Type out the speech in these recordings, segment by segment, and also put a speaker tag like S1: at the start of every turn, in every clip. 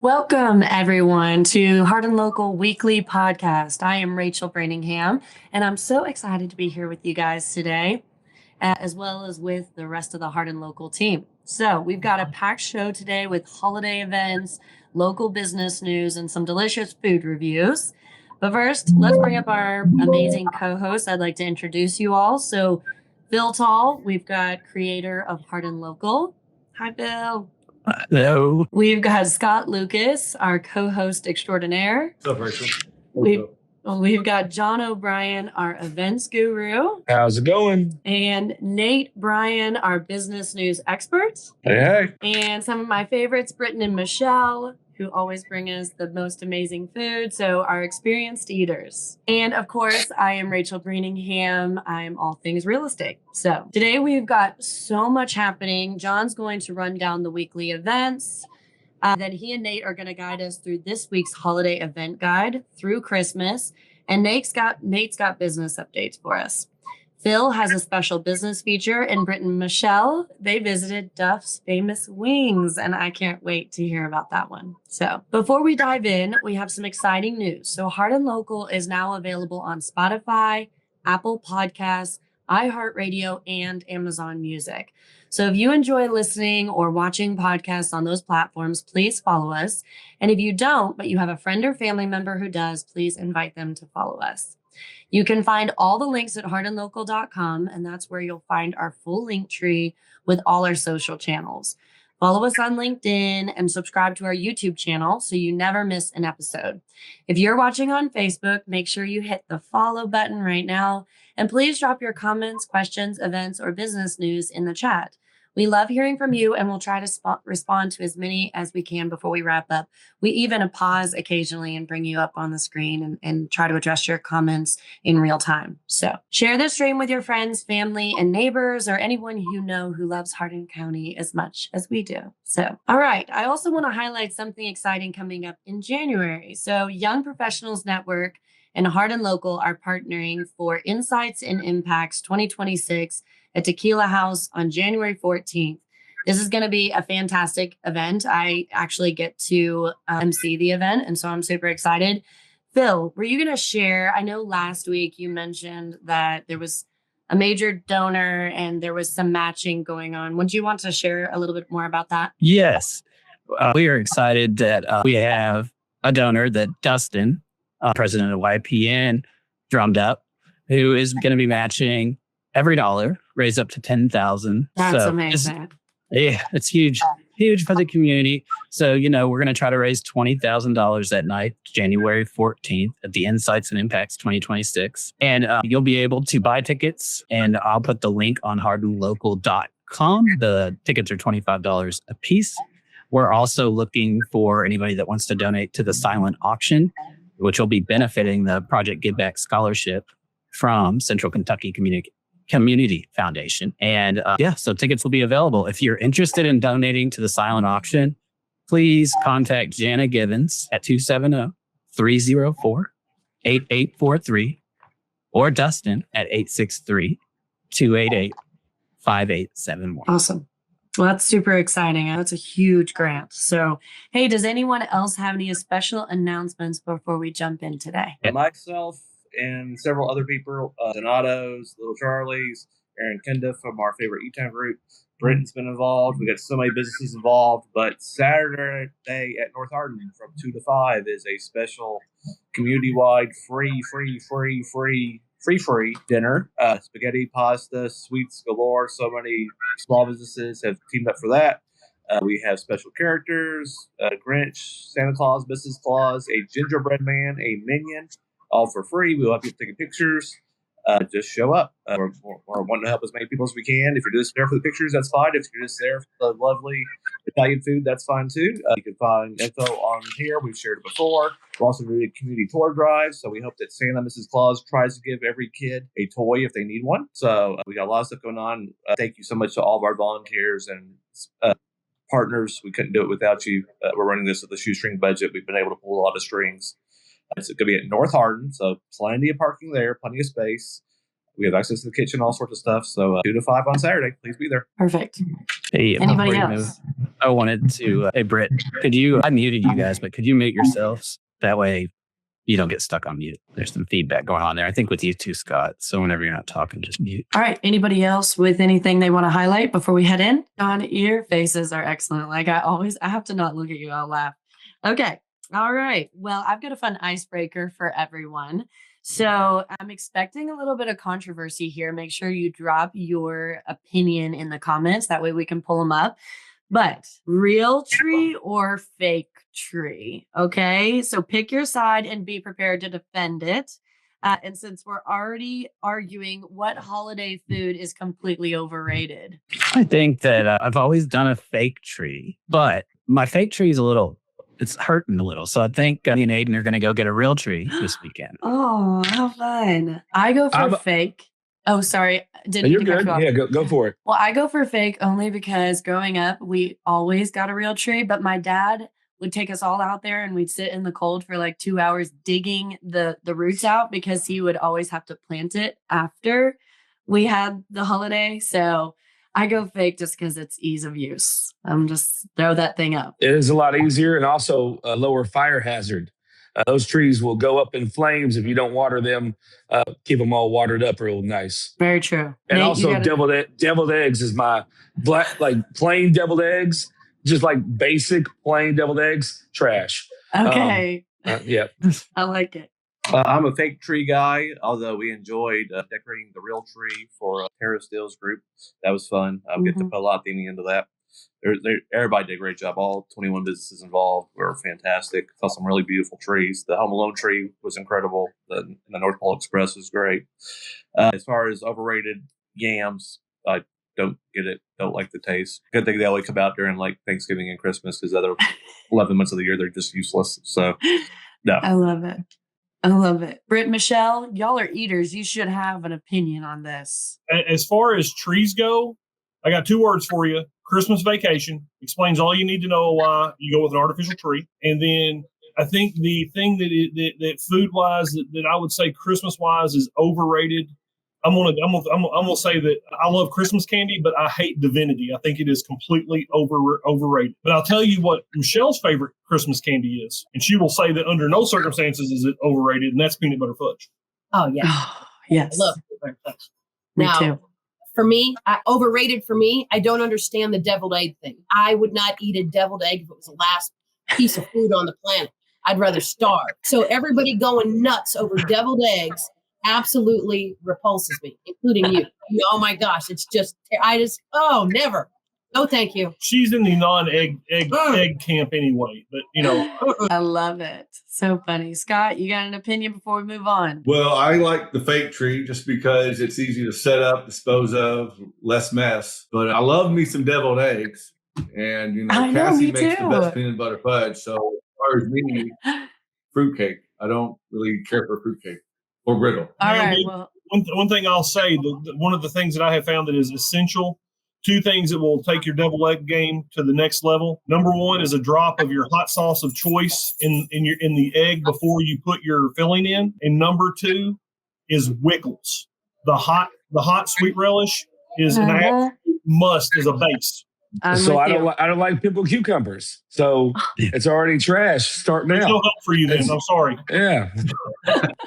S1: Welcome, everyone, to Hardin Local Weekly podcast. I am Rachel Brantingham, and I'm so excited to be here with you guys today, as well as with the rest of the Hardin Local team. So we've got a packed show today with holiday events, local business news, and some delicious food reviews. But first, let's bring up our amazing co-host. I'd like to introduce you all. So Keith Taul, we've got creator of Hardin Local. Hi, Bill.
S2: Hello.
S1: We've got Scott Lucas, our co-host extraordinaire.
S3: What's up, Rachel?
S1: We've got Jon O'Brien, our events guru.
S3: How's it going?
S1: And Nate Bryan, our business news expert.
S3: Hey.
S1: And some of my favorites, Britton and Michelle, who always bring us the most amazing food. So our experienced eaters. And of course, I am Rachel Brantingham. I am all things real estate. So today we've got so much happening. Jon's going to run down the weekly events. Then he and Nate are going to guide us through this week's holiday event guide through Christmas. And Nate's got business updates for us. Phil has a special business feature, and Britton and Michelle, they visited Duff's famous wings, and I can't wait to hear about that one. So before we dive in, we have some exciting news. So Hardin Local is now available on Spotify, Apple Podcasts, iHeartRadio, and Amazon Music. So if you enjoy listening or watching podcasts on those platforms, please follow us. And if you don't, but you have a friend or family member who does, please invite them to follow us. You can find all the links at hardinlocal.com, and that's where you'll find our full link tree with all our social channels. Follow us on LinkedIn and subscribe to our YouTube channel so you never miss an episode. If you're watching on Facebook, make sure you hit the follow button right now. And please drop your comments, questions, events, or business news in the chat. We love hearing from you, and we'll try to respond to as many as we can before we wrap up. We even pause occasionally and bring you up on the screen and try to address your comments in real time. So share this stream with your friends, family, and neighbors, or anyone you know who loves Hardin County as much as we do. So, all right. I also want to highlight something exciting coming up in January. So Young Professionals Network and Hardin Local are partnering for Insights and Impacts 2026 at Tequila House on January 14th. This is going to be a fantastic event. I actually get to MC the event, and so I'm super excited. Phil, were you going to share? I know last week you mentioned that there was a major donor and there was some matching going on. Would you want to share a little bit more about that?
S2: Yes. We are excited that we have a donor that Dustin, president of YPN, drummed up, who is going to be matching every dollar, raise up to $10,000.
S1: That's amazing.
S2: It's huge for the community. So, we're going to try to raise $20,000 that night, January 14th at the Insights and Impacts 2026. And you'll be able to buy tickets, and I'll put the link on hardinlocal.com. The tickets are $25 a piece. We're also looking for anybody that wants to donate to the silent auction, which will be benefiting the Project Give Back Scholarship from Central Kentucky Community Foundation. And so tickets will be available. If you're interested in donating to the silent auction, please contact Jana Givens at 270-304-8843 or Dustin at 863-288-5871.
S1: Awesome. Well, that's super exciting. That's a huge grant. So, hey, does anyone else have any special announcements before we jump in today?
S3: Myself and several other people, Donato's, Little Charlie's, Aaron Kenda from our favorite E-Town group. Britton's been involved. We got so many businesses involved. But Saturday at North Hardin from 2 to 5 is a special community-wide free dinner. Spaghetti, pasta, sweets galore. So many small businesses have teamed up for that. We have special characters, Grinch, Santa Claus, Mrs. Claus, a gingerbread man, a minion, all for free. We'll have people taking pictures. Just show up. We're wanting to help as many people as we can. If you're just there for the pictures, that's fine. If you're just there for the lovely Italian food, that's fine too. You can find info on here. We've shared it before. We're also doing community tour drives. So we hope that Santa, Mrs. Claus tries to give every kid a toy if they need one. So we got a lot of stuff going on. Thank you so much to all of our volunteers and partners. We couldn't do it without you. We're running this with a shoestring budget. We've been able to pull a lot of strings. It's going to be at North Hardin, so plenty of parking there, plenty of space. We have access to the kitchen, all sorts of stuff. So 2 to 5 on Saturday. Please be there.
S1: Perfect.
S2: Hey,
S1: Anybody
S2: before you
S1: else?
S2: move, I wanted to, hey, Britt, I muted you guys, but could you mute yourselves? That way you don't get stuck on mute. There's some feedback going on there. I think with you too, Scott. So whenever you're not talking, just mute.
S1: All right. Anybody else with anything they want to highlight before we head in? John, your faces are excellent. Like I have to not look at you. I'll laugh. Okay. All right. Well, I've got a fun icebreaker for everyone. So I'm expecting a little bit of controversy here. Make sure you drop your opinion in the comments. That way we can pull them up. But real tree or fake tree? Okay. So pick your side and be prepared to defend it. And since we're already arguing, what holiday food is completely overrated?
S2: I think that I've always done a fake tree, but my fake tree is it's hurting a little. So I think me and Aiden are going to go get a real tree this weekend.
S1: Oh, how fun. I go for fake. Oh, sorry.
S4: You're good. Yeah, go for it.
S1: Well, I go for fake only because growing up, we always got a real tree, but my dad would take us all out there and we'd sit in the cold for like 2 hours digging the roots out because he would always have to plant it after we had the holiday. So I go fake just because it's ease of use. Just throw that thing up.
S4: It is a lot easier and also a lower fire hazard. Those trees will go up in flames if you don't water them. Keep them all watered up real nice.
S1: Very true.
S4: And
S1: Nate,
S4: also deviled eggs is my plain deviled eggs, just like basic plain deviled eggs, trash.
S1: Okay.
S4: Yeah.
S1: I like it.
S3: I'm a fake tree guy, although we enjoyed decorating the real tree for Terrace Deals group. That was fun. Get to put a lot of theming into that. Everybody did a great job. All 21 businesses involved were fantastic. Saw some really beautiful trees. The Home Alone tree was incredible. The North Pole Express was great. As far as overrated yams, I don't get it. Don't like the taste. Good thing they only come out during like Thanksgiving and Christmas because the other 11 months of the year they're just useless. So no.
S1: I love it. I love it. Britt, Michelle, y'all are eaters. You should have an opinion on this.
S5: As far as trees go, I got 2 words for you. Christmas vacation explains all you need to know why you go with an artificial tree. And then I think the thing that food-wise that I would say Christmas-wise is overrated. I'm gonna say that I love Christmas candy, but I hate divinity. I think it is completely overrated. But I'll tell you what Michelle's favorite Christmas candy is, and she will say that under no circumstances is it overrated, and that's peanut butter fudge.
S6: Oh yeah,
S1: yes,
S6: I love peanut butter fudge.
S1: Me
S6: now,
S1: too.
S6: For me, overrated for me. I don't understand the deviled egg thing. I would not eat a deviled egg if it was the last piece of food on the planet. I'd rather starve. So everybody going nuts over deviled eggs absolutely repulses me, including you. Oh my gosh, it's just never. No, thank you.
S5: She's in the non-egg egg camp anyway, but
S1: I love it. So funny. Scott, you got an opinion before we move on?
S7: Well, I like the fake tree just because it's easy to set up, dispose of, less mess. But I love me some deviled eggs. And, Cassie makes the best peanut butter fudge. So as far as me, fruitcake. I don't really care for fruitcake or brittle.
S1: All right. Well,
S5: one thing I'll say, one of the things that I have found that is essential, 2 things that will take your deviled egg game to the next level. Number 1 is a drop of your hot sauce of choice in the egg before you put your filling in. And number 2 is Wiggles. The hot sweet relish is an absolute must as a base.
S4: So I don't like pimple cucumbers. So it's already trash starting
S5: There's
S4: out.
S5: no help for you then. I'm sorry.
S4: Yeah.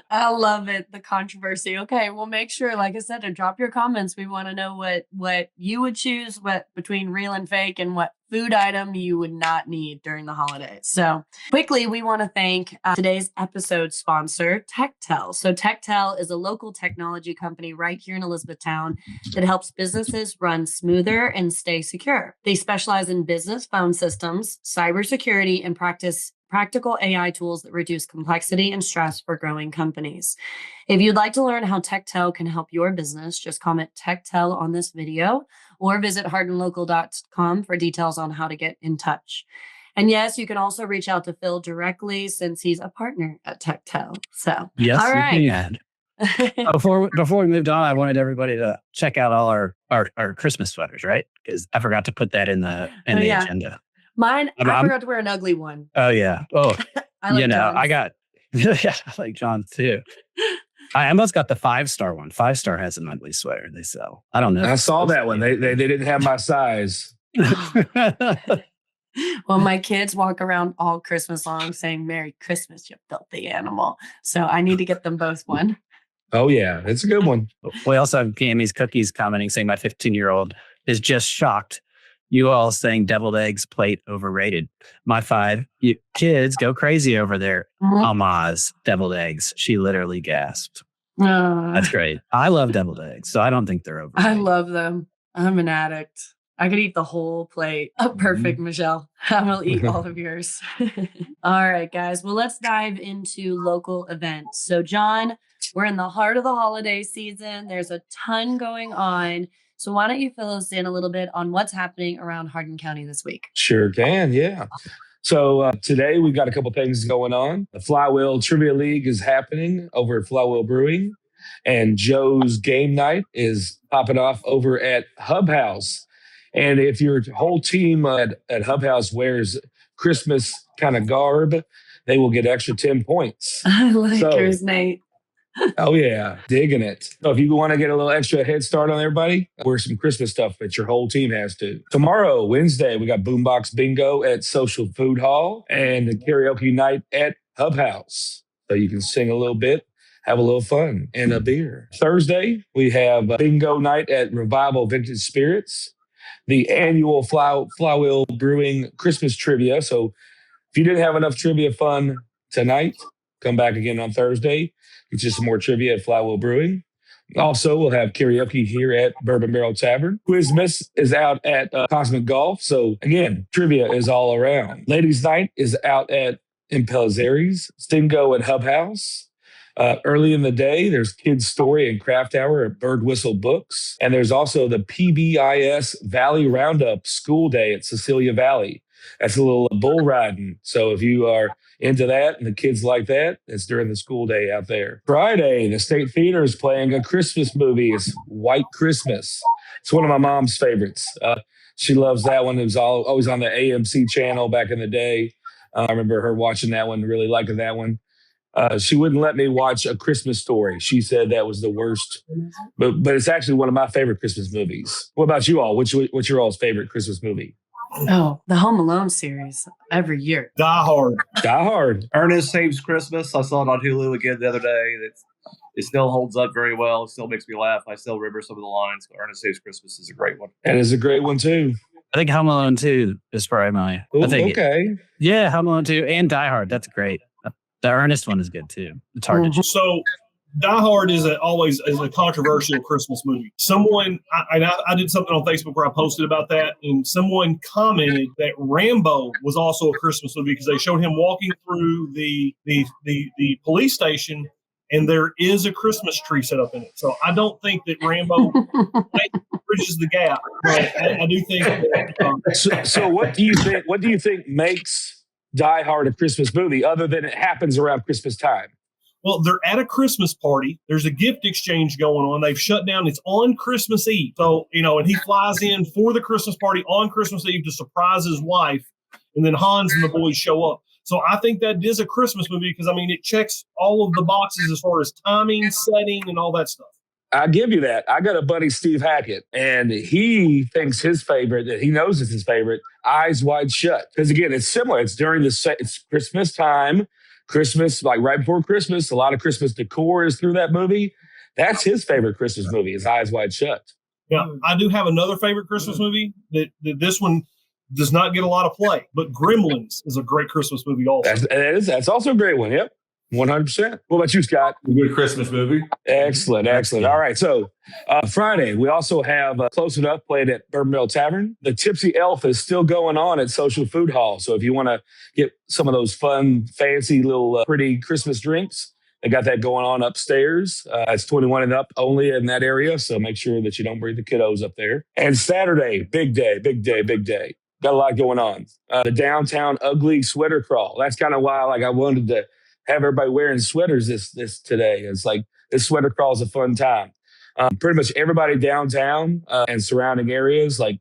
S1: I love it. The controversy. Okay, we'll make sure, like I said, to drop your comments. We want to know what you would choose, what between real and fake, and what food item you would not need during the holidays. So quickly, we want to thank today's episode sponsor, TekTel. So TekTel is a local technology company right here in Elizabethtown that helps businesses run smoother and stay secure. They specialize in business phone systems, cybersecurity, and practical AI tools that reduce complexity and stress for growing companies. If you'd like to learn how TekTel can help your business, just comment TekTel on this video or visit hardinlocal.com for details on how to get in touch. And yes, you can also reach out to Phil directly since he's a partner at TekTel. So,
S2: yes,
S1: all right.
S2: You can. Before we moved on, I wanted everybody to check out all our Christmas sweaters, right? Because I forgot to put that in the agenda.
S1: Mine, I forgot to wear an ugly one.
S2: Oh yeah. Oh,
S1: I like John's.
S2: I got. Yeah, I like John's too. I almost got the 5-star one. 5-star has an ugly sweater they sell. I don't know.
S4: I saw that one. They didn't have my size.
S1: Well, my kids walk around all Christmas long saying Merry Christmas, you filthy animal. So I need to get them both one.
S4: Oh, yeah. It's a good one.
S2: We also have Cammy's Cookies commenting saying my 15-year-old is just shocked. You all saying deviled eggs plate overrated. My 5, you kids go crazy over there. Ama's deviled eggs. She literally gasped. That's great. I love deviled eggs, so I don't think they're overrated.
S1: I love them. I'm an addict. I could eat the whole plate. Oh, perfect, Michelle. I will eat all of yours. All right, guys. Well, let's dive into local events. So, Jon, we're in the heart of the holiday season. There's a ton going on. So why don't you fill us in a little bit on what's happening around Hardin County this week?
S4: Sure can, yeah. So today we've got a couple things going on. The Flywheel Trivia League is happening over at Flywheel Brewing, and Joe's Game Night is popping off over at Hub House. And if your whole team at Hub House wears Christmas kind of garb, they will get extra 10 points.
S1: I like yours, Nate.
S4: Oh, yeah. Digging it. So if you want to get a little extra head start on everybody, wear some Christmas stuff that your whole team has to. Tomorrow, Wednesday, we got Boombox Bingo at Social Food Hall and the karaoke night at Hub House. So you can sing a little bit, have a little fun, and a beer. Thursday, we have Bingo night at Revival Vintage Spirits, the annual Flywheel Brewing Christmas Trivia. So if you didn't have enough trivia fun tonight, come back again on Thursday. It's just some more trivia at Flywheel Brewing. Also, we'll have karaoke here at Bourbon Barrel Tavern. Quizmas is out at Cosmic Golf. So again, trivia is all around. Ladies' Night is out at Impelzeri's. Stingo at Hub House. Early in the day, there's Kids Story and Craft Hour at Bird Whistle Books. And there's also the PBIS Valley Roundup School Day at Cecilia Valley. That's a little bull riding. So if you are into that and the kids like that, it's during the school day out there. Friday, the State Theater is playing a Christmas movie. It's White Christmas. It's one of my mom's favorites. She loves that one. It was always on the AMC channel back in the day. I remember her watching that one, really liking that one. She wouldn't let me watch A Christmas Story. She said that was the worst, but it's actually one of my favorite Christmas movies. What about you all? What's your all's favorite Christmas movie?
S1: Oh, the Home Alone series every year.
S5: Die Hard.
S4: Die Hard.
S3: Ernest Saves Christmas. I saw it on Hulu again the other day. It still holds up very well. It still makes me laugh. I still remember some of the lines. But Ernest Saves Christmas is a great one.
S4: That is a great one, too.
S2: I think Home Alone 2 is probably my.
S4: Ooh,
S2: I think
S4: okay.
S2: Yeah, Home Alone 2 and Die Hard. That's great. The Ernest one is good, too. It's hard to
S5: So Die Hard is always a controversial Christmas movie. Someone, I did something on Facebook where I posted about that, and someone commented that Rambo was also a Christmas movie because they showed him walking through the police station, and there is a Christmas tree set up in it. So I don't think that Rambo bridges the gap, but I do think that,
S4: So what do you think? What do you think makes Die Hard a Christmas movie, other than it happens around Christmas time?
S5: well, they're at a Christmas party. There's a gift exchange going on. They've shut down. It's on Christmas Eve. So, and he flies in for the Christmas party on Christmas Eve to surprise his wife. And then Hans and the boys show up. So I think that is a Christmas movie because, it checks all of the boxes as far as timing, setting, and all that stuff.
S4: I give you that. I got a buddy, Steve Hackett, and he thinks his favorite, that he knows it's his favorite, Eyes Wide Shut. Because again, it's similar. It's during it's Christmas time. Christmas, like right before Christmas, a lot of Christmas decor is through that movie. That's his favorite Christmas movie, is Eyes Wide Shut.
S5: Yeah, I do have another favorite Christmas movie that this one does not get a lot of play, but Gremlins is a great Christmas movie also.
S4: That's also a great one. Yep. 100%. What about you, Scott?
S7: A good Christmas movie.
S4: Excellent. All right. So Friday, we also have Close Enough played at Bourbon Barrel Tavern. The Tipsy Elf is still going on at Social Food Hall. So if you want to get some of those fun, fancy little pretty Christmas drinks, they got that going on upstairs. It's 21 and up only in that area. So make sure that you don't bring the kiddos up there. And Saturday, big day. Got a lot going on. The Downtown Ugly Sweater Crawl. That's kind of why I wanted to have everybody wearing sweaters this today. It's like this sweater crawl is a fun time. Pretty much everybody downtown and surrounding areas, like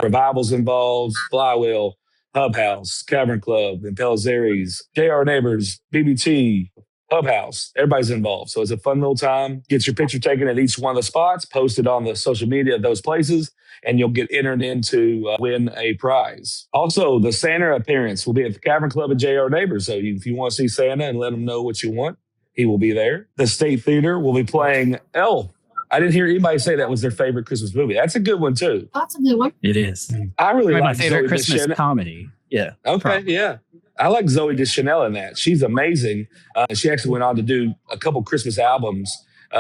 S4: Revival's involved, Flywheel, Hub House, Cavern Club, Impelzeri's, JR Neighbors, BBT, Hub House. Everybody's involved. So it's a fun little time. Get your picture taken at each one of the spots, posted on the social media of those places. and you'll get entered into win a prize. Also, the Santa appearance will be at the Cavern Club at JR Neighbors. So if you want to see Santa and let him know what you want, he will be there. The State Theater will be playing Elf. I didn't hear anybody say that was their favorite Christmas movie. That's a good one, too.
S6: That's a good one.
S2: It is.
S4: I really like
S2: my favorite
S4: Zooey
S2: Christmas
S4: Deschanel.
S2: comedy. Yeah.
S4: Okay,
S2: probably.
S4: yeah. I like Zooey Deschanel in that. She's amazing. She actually went on to do a couple Christmas albums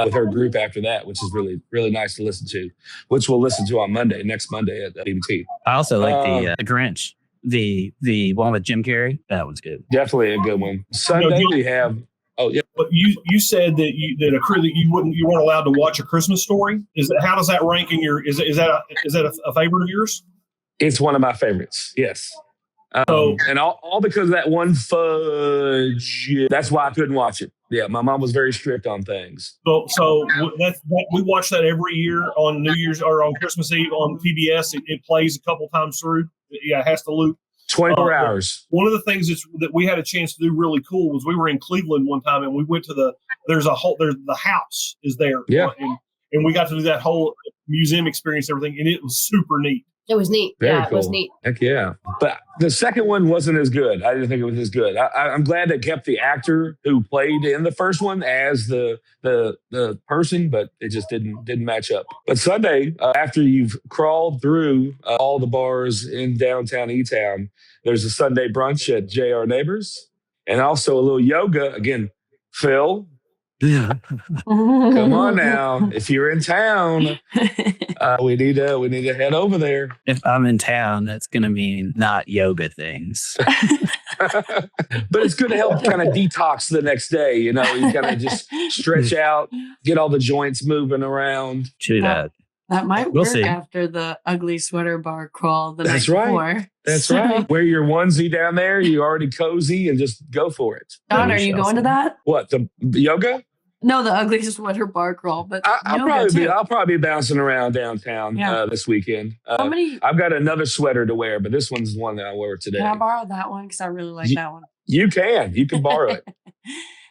S4: with her group after that, which is really, really nice to listen to, which we'll listen to on next Monday at BBT.
S2: I also like the Grinch, the one with Jim Carrey. That was good.
S4: Definitely a good one. Sunday we have. Oh yeah.
S5: But you said that you weren't allowed to watch A Christmas Story. How does that rank in your? Is that a favorite of yours?
S4: It's one of my favorites. Yes. And all because of that one fudge. That's why I couldn't watch it. Yeah, my mom was very strict on things.
S5: So we watch that every year on New Year's or on Christmas Eve on PBS. It plays a couple times through. Yeah, it has to loop.
S4: 24 hours.
S5: One of the things that we had a chance to do really cool was we were in Cleveland one time and we went to the house is there.
S4: Yeah.
S5: And we got to do that whole museum experience, everything, and it was super neat.
S6: It was neat.
S4: Very
S6: yeah,
S4: cool.
S6: It was neat.
S4: Heck yeah. But the second one wasn't as good. I didn't think it was as good. I'm glad they kept the actor who played in the first one as the person, but it just didn't match up. But Sunday, after you've crawled through all the bars in downtown E-Town, there's a Sunday brunch at JR Neighbors and also a little yoga. Again, Phil,
S2: Yeah.
S4: come on now. If you're in town, we need to head over there.
S2: If I'm in town, that's going to mean not yoga things.
S4: But it's good to help kind of detox the next day. You know, you kind of just stretch out, get all the joints moving around.
S2: True that.
S1: That might
S2: We'll
S1: work
S2: see.
S1: after the ugly sweater bar crawl the
S4: That's
S1: night
S4: right.
S1: before.
S4: That's right. Wear your onesie down there. You're already cozy and just go for it.
S1: Don,
S2: Yeah,
S1: are
S2: we
S1: you
S2: shall
S1: going to
S2: see.
S1: that?
S4: What, the yoga?
S1: No, the ugly sweater bar crawl, but
S4: I'll
S1: yoga
S4: probably
S1: too.
S4: be bouncing around downtown
S1: Yeah.
S4: this weekend.
S1: How many?
S4: I've got another sweater to wear, but this one's the one that I wear today.
S1: Can I borrow that one? Because I really like that one.
S4: You can borrow it.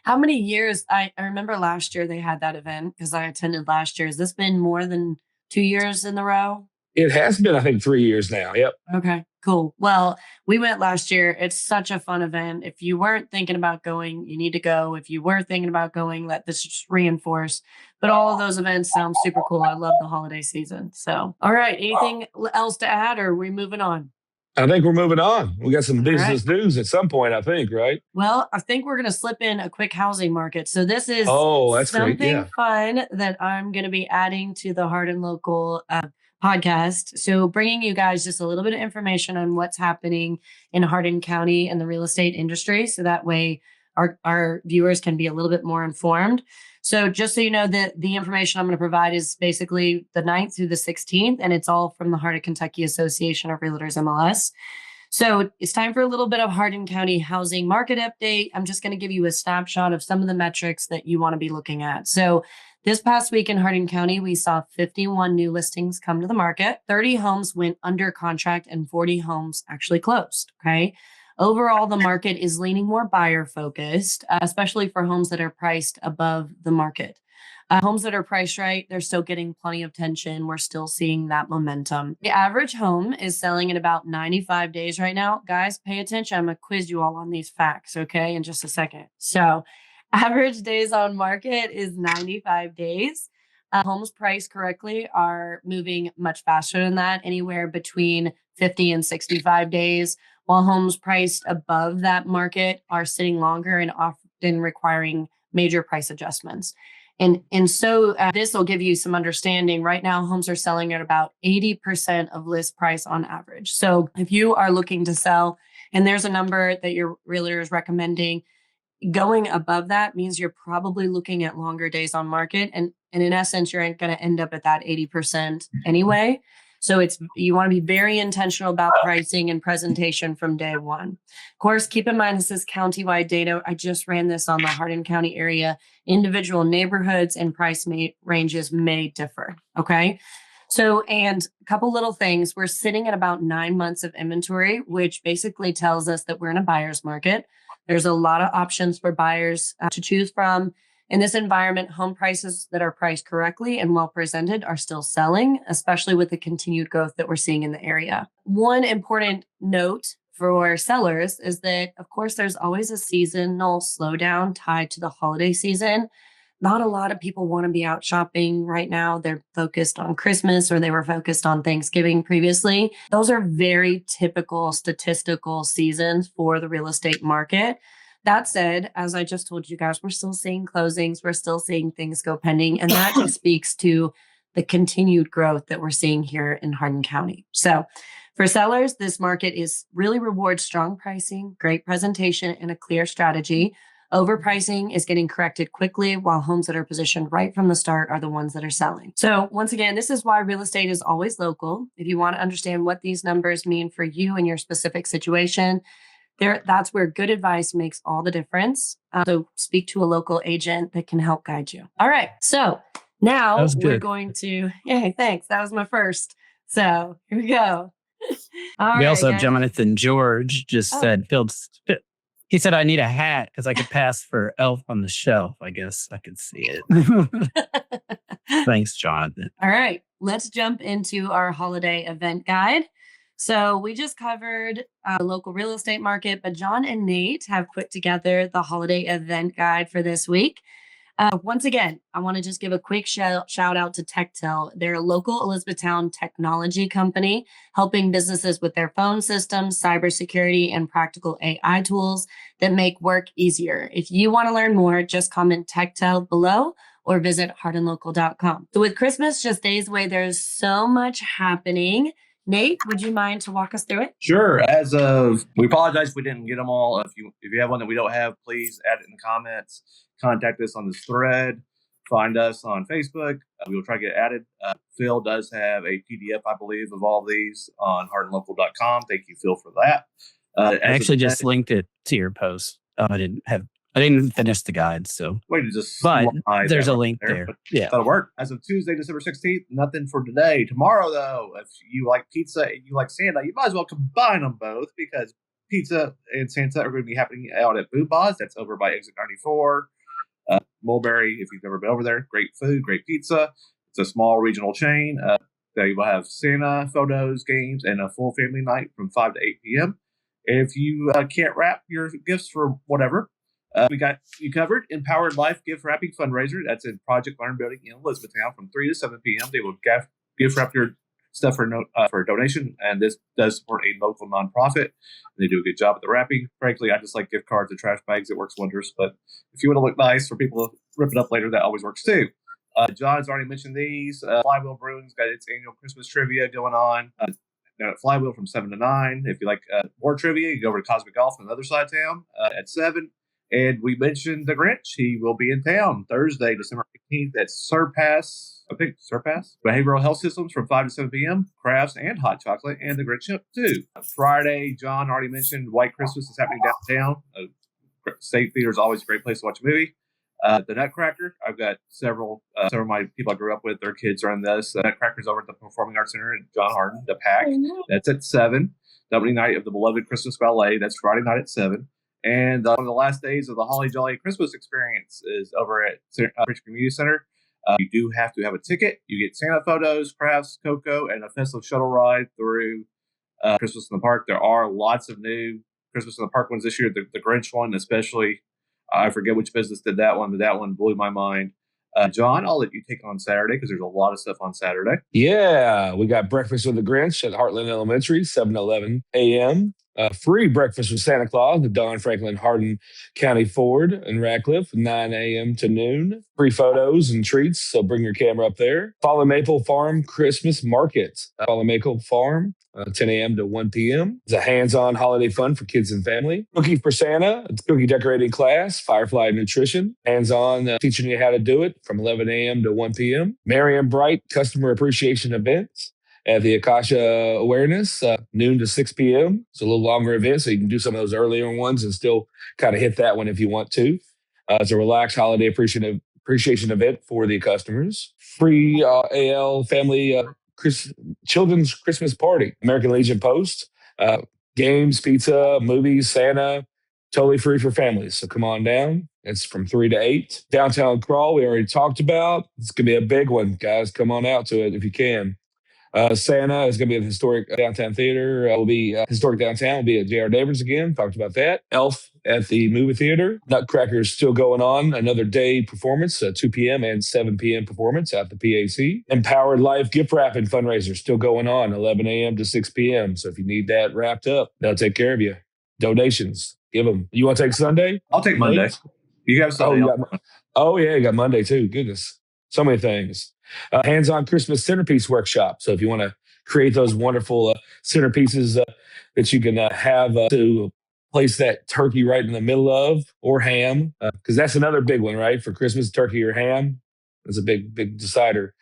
S1: How many years? I remember last year they had that event because I attended last year. Has this been more than 2 years in a row?
S4: It has been, I think, 3 years now. Yep.
S1: Okay, cool. Well, we went last year. It's such a fun event. If you weren't thinking about going, you need to go. If you were thinking about going, let this just reinforce. But all of those events sound super cool. I love the holiday season. So, all right. Anything else to add or are we moving on?
S4: I think we're moving on. We got some
S1: All
S4: business news at some point, I think, right?
S1: Well, I think we're going to slip in a quick housing market. So this is
S4: That's
S1: something
S4: great. Yeah.
S1: fun that I'm going to be adding to the Hardin Local podcast. So bringing you guys just a little bit of information on what's happening in Hardin County and the real estate industry. So that way our viewers can be a little bit more informed. So just so you know, the information I'm going to provide is basically the 9th through the 16th, and it's all from the Hardin Kentucky Association of Realtors MLS. So it's time for a little bit of Hardin County housing market update. I'm just going to give you a snapshot of some of the metrics that you want to be looking at. So this past week in Hardin County, we saw 51 new listings come to the market. 30 homes went under contract and 40 homes actually closed. Okay. Overall, the market is leaning more buyer focused, especially for homes that are priced above the market. Homes that are priced right, they're still getting plenty of attention. We're still seeing that momentum. The average home is selling in about 95 days right now. Guys, pay attention. I'm going to quiz you all on these facts, okay, in just a second. So average days on market is 95 days. Homes priced correctly are moving much faster than that, anywhere between 50 and 65 days, while homes priced above that market are sitting longer and often requiring major price adjustments. And so this will give you some understanding. Right now, homes are selling at about 80% of list price on average. So if you are looking to sell and there's a number that your realtor is recommending, going above that means you're probably looking at longer days on market. And in essence, you're going to end up at that 80% anyway. So you want to be very intentional about pricing and presentation from day one. Of course, keep in mind, this is countywide data. I just ran this on the Hardin County area. Individual neighborhoods and price ranges may differ. Okay. So, and a couple little things. We're sitting at about 9 months of inventory, which basically tells us that we're in a buyer's market. There's a lot of options for buyers to choose from. In this environment, home prices that are priced correctly and well presented are still selling, especially with the continued growth that we're seeing in the area. One important note for sellers is that, of course, there's always a seasonal slowdown tied to the holiday season. Not a lot of people want to be out shopping right now. They're focused on Christmas or they were focused on Thanksgiving previously. Those are very typical statistical seasons for the real estate market. That said, as I just told you guys, we're still seeing closings. We're still seeing things go pending. And that just speaks to the continued growth that we're seeing here in Hardin County. So for sellers, this market really rewards strong pricing, great presentation, and a clear strategy. Overpricing is getting corrected quickly, while homes that are positioned right from the start are the ones that are selling. So once again, this is why real estate is always local. If you want to understand what these numbers mean for you and your specific situation, that's where good advice makes all the difference. So speak to a local agent that can help guide you. All right. So now we're going to, thanks. That was my first. So here we go.
S2: We also have Jonathan George said, he said, I need a hat because I could pass for Elf on the Shelf. I guess I could see it. Thanks, Jonathan.
S1: All right. Let's jump into our holiday event guide. So we just covered the local real estate market, but Jon and Nate have put together the holiday event guide for this week. Once again, I want to just give a quick shout out to TekTel. They're a local Elizabethtown technology company helping businesses with their phone systems, cybersecurity, and practical AI tools that make work easier. If you want to learn more, just comment TekTel below or visit hardinlocal.com. So with Christmas just days away, there's so much happening. Nate, would you mind to walk us through it?
S3: Sure. We apologize if we didn't get them all. If you have one that we don't have, please add it in the comments. Contact us on this thread. Find us on Facebook. We will try to get added. Phil does have a PDF, I believe, of all these on hardinlocal.com. Thank you, Phil, for that.
S2: I actually just linked it to your post. I didn't finish the guide, so. But there's a link there. Yeah,
S3: that'll work. As of Tuesday, December 16th, nothing for today. Tomorrow, though, if you like pizza and you like Santa, you might as well combine them both because pizza and Santa are going to be happening out at BlueOval. That's over by Exit 94. Mulberry, if you've never been over there, great food, great pizza. It's a small regional chain. They will have Santa photos, games, and a full family night from 5 to 8 p.m. If you can't wrap your gifts for whatever, we got you covered. Empowered Life Gift Wrapping Fundraiser. That's in Project Learn Building in Elizabethtown from 3 to 7 p.m. They will gift wrap your stuff for a donation, and this does support a local nonprofit. They do a good job at the wrapping. Frankly, I just like gift cards and trash bags. It works wonders. But if you want to look nice for people to rip it up later, that always works too. John's already mentioned these. Flywheel Brewing's got its annual Christmas trivia going on. Down at Flywheel from 7 to 9. If you like more trivia, you go over to Cosmic Golf on the other side of town at 7. And we mentioned the Grinch. He will be in town Thursday, December 18th at Surpass Behavioral Health Systems from 5 to 7 p.m. Crafts and hot chocolate and the Grinch too. Friday, Jon already mentioned White Christmas is happening downtown. State Theater is always a great place to watch a movie. The Nutcracker, I've got several of my people I grew up with, their kids are in this. The Nutcracker's over at the Performing Arts Center in John Hardin, the PAC. That's at 7. The opening night of the Beloved Christmas Ballet, that's Friday night at 7. And one of the last days of the Holly Jolly Christmas experience is over at Icebreaker Community Center. You do have to have a ticket. You get Santa photos, crafts, cocoa, and a festive shuttle ride through Christmas in the Park. There are lots of new Christmas in the Park ones this year. The Grinch one, especially. I forget which business did that one, but that one blew my mind. Jon, I'll let you take on Saturday because there's a lot of stuff on Saturday.
S4: Yeah, we got Breakfast with the Grinch at Heartland Elementary, 7-11 a.m. Free breakfast with Santa Claus at Don Franklin Hardin County Ford in Radcliffe, 9 a.m. to noon. Free photos and treats, so bring your camera up there. Follow Maple Farm Christmas Market. Follow Maple Farm, 10 a.m. to 1 p.m. It's a hands-on holiday fun for kids and family. Cookie for Santa, it's cookie decorating class, Firefly Nutrition. Hands-on teaching you how to do it from 11 a.m. to 1 p.m. Merry and Bright Customer Appreciation Events at the Akasha Awareness, noon to 6 p.m. It's a little longer event, so you can do some of those earlier ones and still kind of hit that one if you want to. It's a relaxed holiday appreciation event for the customers. Free AL family children's Christmas party. American Legion Post, games, pizza, movies, Santa, Totally free for families. So come on down. It's from 3 to 8. Downtown Crawl, we already talked about. It's going to be a big one, guys. Come on out to it if you can. Santa is going to be at the historic downtown theater. Historic downtown will be at J.R. Davis again. Talked about that. Elf at the movie theater. Nutcracker is still going on. Another day performance, 2 p.m. and 7 p.m. performance at the PAC. Empowered Life gift wrapping fundraiser still going on, 11 a.m. to 6 p.m. So if you need that wrapped up, they'll take care of you. Donations, give them. You want to take Sunday?
S3: I'll take Monday. You have Sunday.
S4: You got Monday too. Goodness. So many things. Hands-on Christmas centerpiece workshop. So if you want to create those wonderful centerpieces that you can have to place that turkey right in the middle of, or ham, because that's another big one, right? For Christmas, turkey or ham. That's a big decider.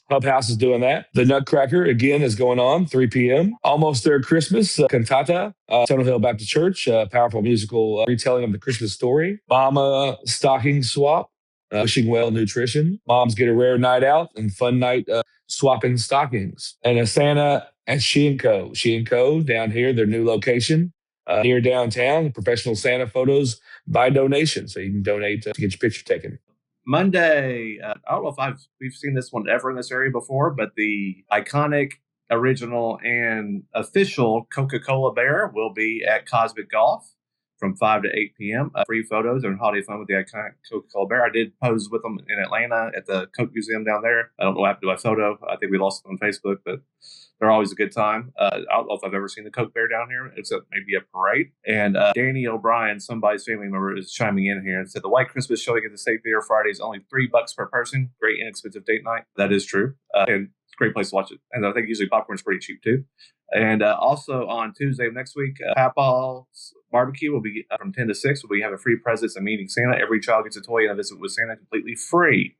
S4: Clubhouse is doing that. The Nutcracker, again, is going on, 3 p.m. Almost There Christmas, cantata, Tunnel Hill Baptist Church, powerful musical retelling of the Christmas story. Mama stocking swap. Wishing Well Nutrition. Moms get a rare night out and fun night swapping stockings. And a Santa at She & Co. She & Co. down here, their new location near downtown. Professional Santa photos by donation. So you can donate to get your picture taken.
S3: Monday, I don't know if we've seen this one ever in this area before, but the iconic, original, and official Coca-Cola Bear will be at Cosmic Golf from 5 to 8 p.m. Free photos and holiday fun with the iconic Coca-Cola Bear. I did pose with them in Atlanta at the Coke Museum down there. I don't know what happened to my photo. I think we lost it on Facebook, but they're always a good time. I don't know if I've ever seen the Coke Bear down here, except maybe a parade. And Danny O'Brien, somebody's family member, is chiming in here and said the White Christmas showing at the State Theater Friday is only $3 per person. Great inexpensive date night. That is true. And it's a great place to watch it. And I think usually popcorn's pretty cheap too. And also on Tuesday of next week, Papal's Barbecue will be from 10 to 6. We have a free presents and meeting Santa. Every child gets a toy and a visit with Santa completely free.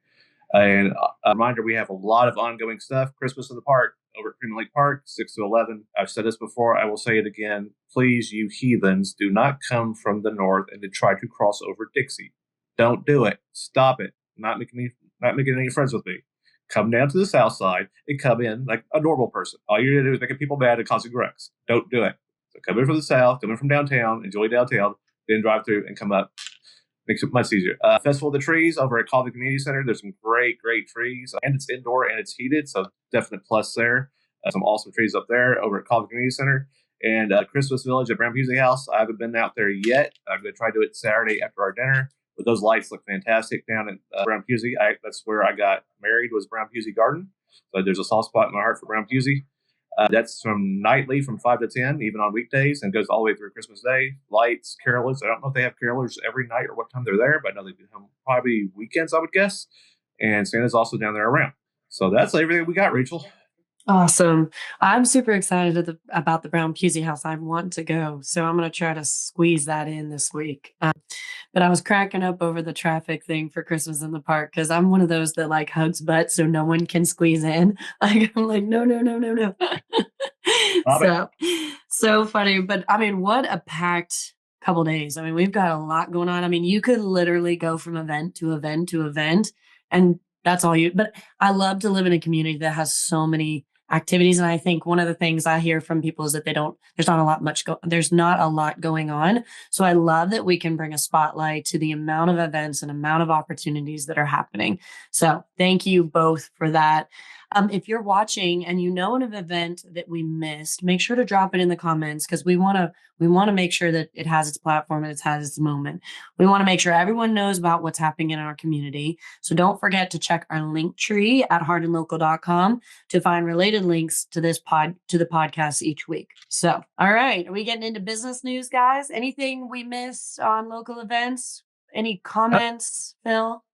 S3: And a reminder, we have a lot of ongoing stuff. Christmas in the Park over at Freeman Lake Park, 6 to 11. I've said this before. I will say it again. Please, you heathens, do not come from the north and to try to cross over Dixie. Don't do it. Stop it. Not making any friends with me. Come down to the south side and come in like a normal person. All you're going to do is making people mad and causing wrecks. Don't do it. So come in from the south, come in from downtown, enjoy downtown, then drive through and come up. Makes it much easier. Festival of the Trees over at Colvin Community Center. There's some great trees, and it's indoor and it's heated, so definite plus there. Some awesome trees up there over at Colvin Community Center. And Christmas Village at Brown Pusey House. I haven't been out there yet. I'm going to try to do it Saturday after our dinner. But those lights look fantastic down at Brown Pusey. That's where I got married, was Brown Pusey Garden. So there's a soft spot in my heart for Brown Pusey. That's from nightly from 5 to 10, even on weekdays, and goes all the way through Christmas Day. Lights, carolers. I don't know if they have carolers every night or what time they're there, but I know they do them probably weekends, I would guess. And Santa's also down there around. So that's everything we got, Rachel.
S1: Awesome. I'm super excited about the Brown Pusey House. I want to go. So I'm going to try to squeeze that in this week. But I was cracking up over the traffic thing for Christmas in the Park because I'm one of those that like hugs butt so no one can squeeze in. Like I'm like, no. So funny. But I mean, what a packed couple days. I mean, we've got a lot going on. I mean, you could literally go from event to event to event, and that's all you. But I love to live in a community that has so many activities. And I think one of the things I hear from people is that there's not a lot going on. So I love that we can bring a spotlight to the amount of events and amount of opportunities that are happening. So thank you both for that. If you're watching and you know of an event that we missed, make sure to drop it in the comments because we want to make sure that it has its platform and it has its moment. We want to make sure everyone knows about what's happening in our community. So don't forget to check our link tree at hardinlocal.com to find related links to the podcast each week. So, all right, are we getting into business news, guys? Anything we missed on local events? Any comments, Phil?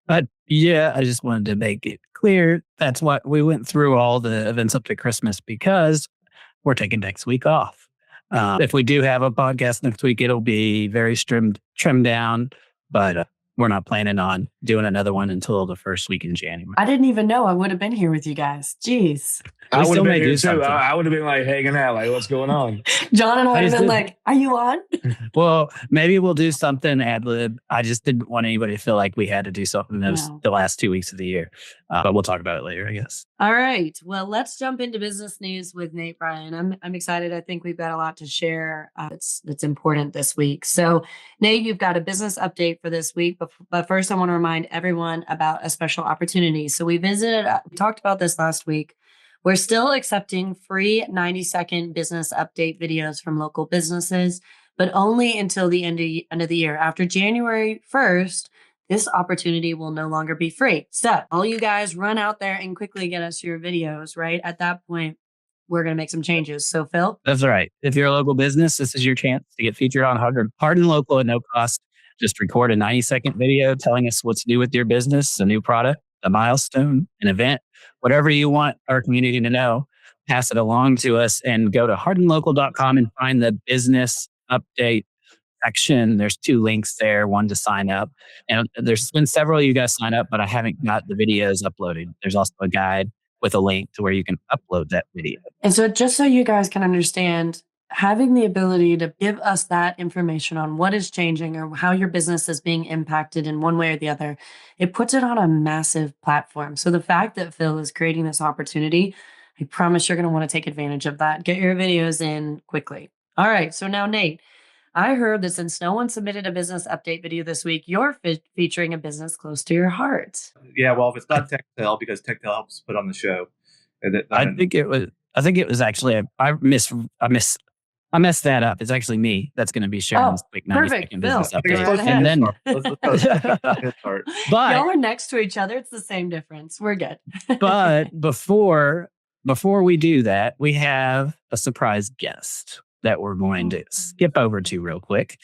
S2: Yeah, I just wanted to make it clear. That's why we went through all the events up to Christmas because we're taking next week off. If we do have a podcast next week, it'll be very trimmed down, but we're not planning on doing another one until the first week in January.
S1: I didn't even know I would have been here with you guys. Jeez.
S4: I would have been here too. I would have been like hanging out, like what's going on?
S1: John and I would have been like, are you on?
S2: Well, maybe we'll do something ad lib. I just didn't want anybody to feel like we had to do something the last 2 weeks of the year. But we'll talk about it later, I guess.
S1: All right. Well, let's jump into business news with Nate Bryan. I'm excited. I think we've got a lot to share that's important this week. So, Nate, you've got a business update for this week. But first, I want to remind everyone about a special opportunity. So we talked about this last week. We're still accepting free 90-second business update videos from local businesses, but only until the end of the year. After January 1st, this opportunity will no longer be free. So all you guys run out there and quickly get us your videos, right? At that point, we're going to make some changes. So Phil?
S2: That's right. If you're a local business, this is your chance to get featured on Hardin Local at no cost. Just record a 90-second video telling us what's new with your business, a new product, a milestone, an event, whatever you want our community to know. Pass it along to us and go to hardinlocal.com and find the business update section. There's 2 links there, one to sign up. And there's been several of you guys sign up, but I haven't got the videos uploaded. There's also a guide with a link to where you can upload that video.
S1: And so just so you guys can understand, having the ability to give us that information on what is changing or how your business is being impacted in one way or the other, it puts it on a massive platform. So the fact that Phil is creating this opportunity, I promise you're going to want to take advantage of that. Get your videos in quickly. All right. So now, Nate, I heard that since no one submitted a business update video this week, you're featuring a business close to your heart.
S3: Yeah, well, if it's not TekTel, because TekTel helps put on the show.
S2: I think it was actually I messed that up. It's actually me that's going to be sharing this quick 90-second business update. And then,
S1: but y'all are next to each other. It's the same difference. We're good.
S2: But before we do that, we have a surprise guest that we're going to skip over to real quick.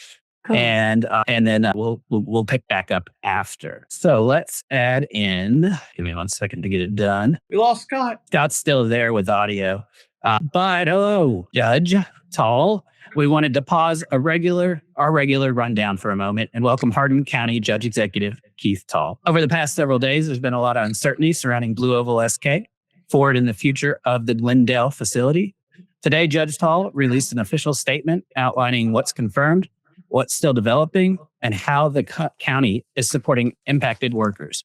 S2: Cool. And then we'll pick back up after. So let's add in. Give me 1 second to get it done.
S3: We lost Scott.
S2: Scott's still there with audio. But hello, Judge Taul. We wanted to pause our regular rundown for a moment and welcome Hardin County Judge Executive Keith Taul. Over the past several days, there's been a lot of uncertainty surrounding BlueOval SK, forward in the future of the Glendale facility. Today, Judge Taul released an official statement outlining what's confirmed, what's still developing, and how the county is supporting impacted workers.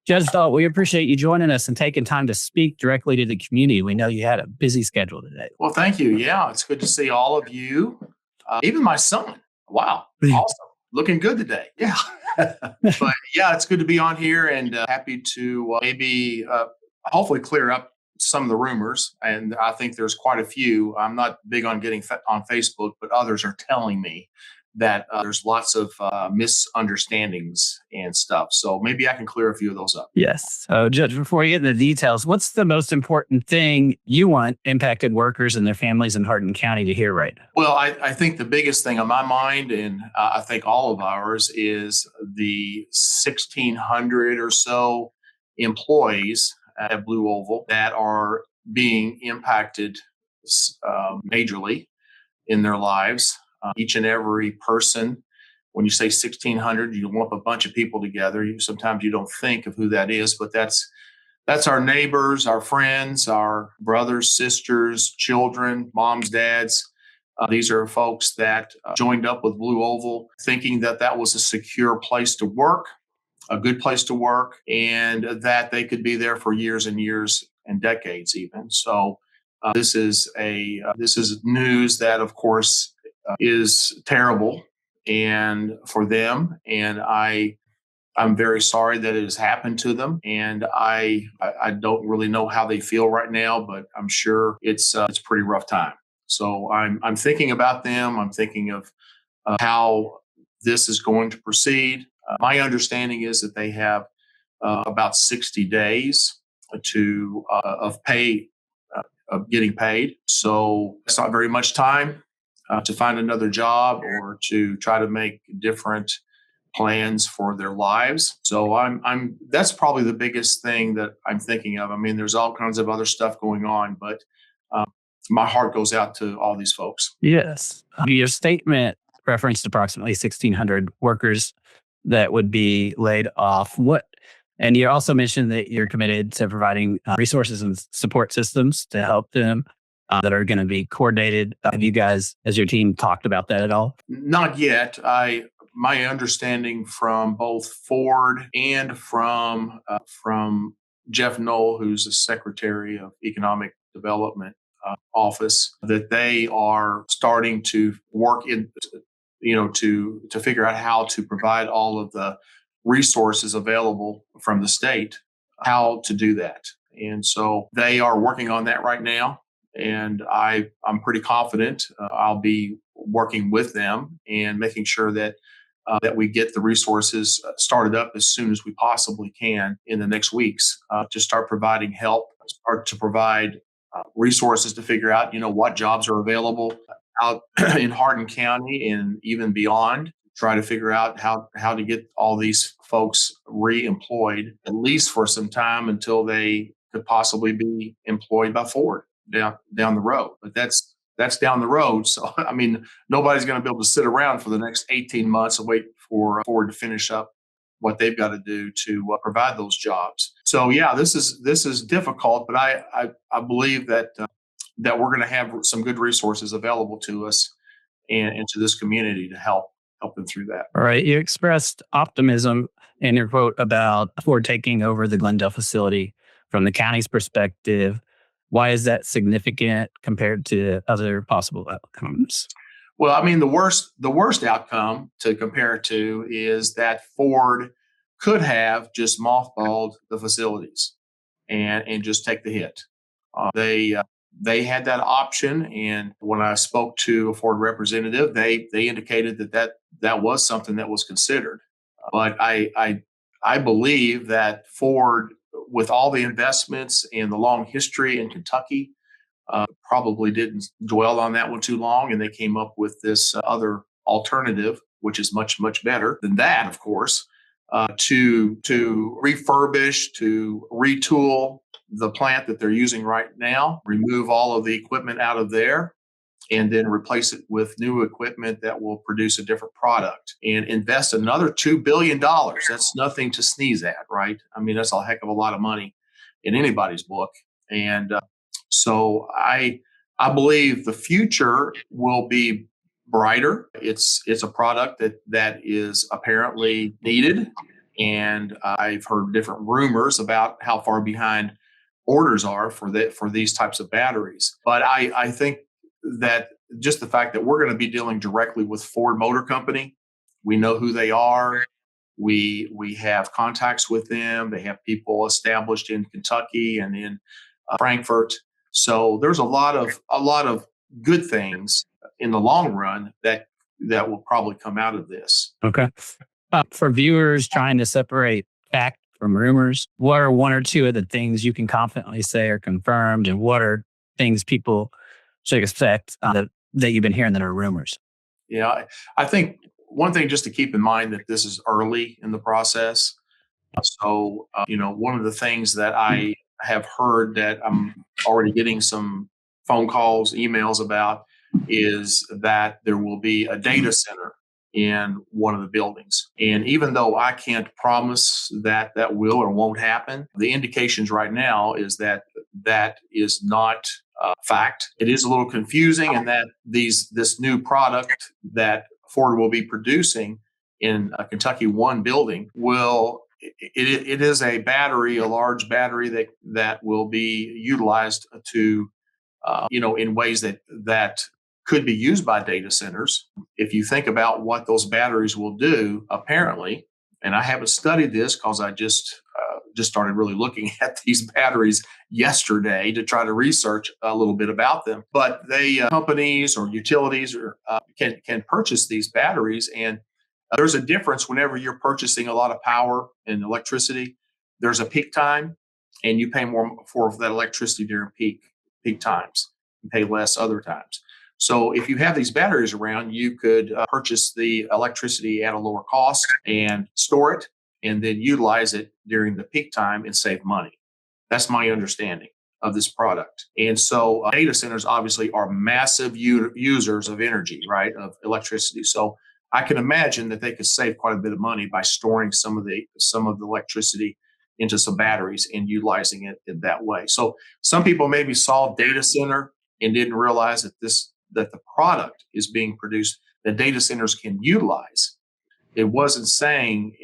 S2: Judge Taul, we appreciate you joining us and taking time to speak directly to the community. We know you had a busy schedule today.
S8: Well, thank you. Yeah, it's good to see all of you. Even my son. Wow. Awesome. Looking good today. Yeah. But yeah, it's good to be on here and happy to maybe hopefully clear up some of the rumors. And I think there's quite a few. I'm not big on getting on Facebook, but others are telling me that there's lots of misunderstandings and stuff. So maybe I can clear a few of those up.
S2: Yes. So Judge, before we get into the details, what's the most important thing you want impacted workers and their families in Hardin County to hear right now?
S8: Well, I think the biggest thing on my mind, and I think all of ours, is the 1,600 or so employees at BlueOval that are being impacted majorly in their lives. Each and every person, when you say 1,600, you lump a bunch of people together. Sometimes you don't think of who that is, but that's our neighbors, our friends, our brothers, sisters, children, moms, dads. These are folks that joined up with BlueOval thinking that that was a secure place to work, a good place to work, and that they could be there for years and years and decades even. So this is news that, of course, is terrible and for them, and I'm very sorry that it has happened to them, and I don't really know how they feel right now, but I'm sure it's a pretty rough time. So I'm thinking about them. I'm thinking of how this is going to proceed. My understanding is that they have about 60 days of getting paid. So it's not very much time to find another job or to try to make different plans for their lives. So that's probably the biggest thing that I'm thinking of. I mean, there's all kinds of other stuff going on, but my heart goes out to all these folks.
S2: Yes. Your statement referenced approximately 1,600 workers that would be laid off. And you also mentioned that you're committed to providing resources and support systems to help them that are going to be coordinated. Have you guys, as your team, talked about that at all?
S8: Not yet. My understanding from both Ford and from Jeff Knoll, who's the Secretary of Economic Development office, that they are starting to work in, to figure out how to provide all of the resources available from the state, how to do that. And so they are working on that right now. And I'm pretty confident I'll be working with them and making sure that we get the resources started up as soon as we possibly can in the next weeks to start providing help, start to provide resources to figure out, what jobs are available out in Hardin County and even beyond. Try to figure out how to get all these folks re-employed, at least for some time until they could possibly be employed by Ford down the road. But that's down the road. So, I mean, nobody's going to be able to sit around for the next 18 months and wait for Ford to finish up what they've got to do to provide those jobs. So, yeah, this is difficult, but I believe that we're going to have some good resources available to us and to this community to help them through that.
S2: All right. You expressed optimism in your quote about Ford taking over the Glendale facility from the county's perspective. Why is that significant compared to other possible outcomes?
S8: Well, I mean, the worst outcome to compare it to is that Ford could have just mothballed the facilities and just take the hit. They had that option, and when I spoke to a Ford representative, they indicated that was something that was considered. But I believe that Ford, with all the investments and the long history in Kentucky, probably didn't dwell on that one too long, and they came up with this other alternative, which is much, much better than that, of course, to refurbish, to retool the plant that they're using right now, remove all of the equipment out of there, and then replace it with new equipment that will produce a different product and invest another $2 billion. That's nothing to sneeze at, right? I mean, that's a heck of a lot of money in anybody's book. And so I believe the future will be brighter. It's a product that is apparently needed. And I've heard different rumors about how far behind orders are for these types of batteries. But I think that just the fact that we're going to be dealing directly with Ford Motor Company, we know who they are. We have contacts with them. They have people established in Kentucky and in Frankfurt. So there's a lot of good things in the long run that will probably come out of this.
S2: Okay. For viewers trying to separate fact from rumors, what are one or two of the things you can confidently say are confirmed, and what are things people should expect that you've been hearing that are rumors?
S8: Yeah, I think one thing just to keep in mind that this is early in the process. So, one of the things that I have heard that I'm already getting some phone calls, emails about is that there will be a data center in one of the buildings. And even though I can't promise that will or won't happen, the indications right now is that is not fact. It is a little confusing in that this new product that Ford will be producing in a Kentucky One building it is a battery, a large battery that will be utilized to in ways that could be used by data centers. If you think about what those batteries will do, apparently, and I haven't studied this because I just started really looking at these batteries yesterday to try to research a little bit about them. But companies or utilities can purchase these batteries, and there's a difference whenever you're purchasing a lot of power and electricity. There's a peak time, and you pay more for that electricity during peak times and pay less other times. So if you have these batteries around, you could purchase the electricity at a lower cost and store it and then utilize it during the peak time and save money. That's my understanding of this product. And so data centers obviously are massive users of energy, right, of electricity. So I can imagine that they could save quite a bit of money by storing some of the electricity into some batteries and utilizing it in that way. So some people maybe saw data center and didn't realize that the product is being produced that data centers can utilize. It wasn't saying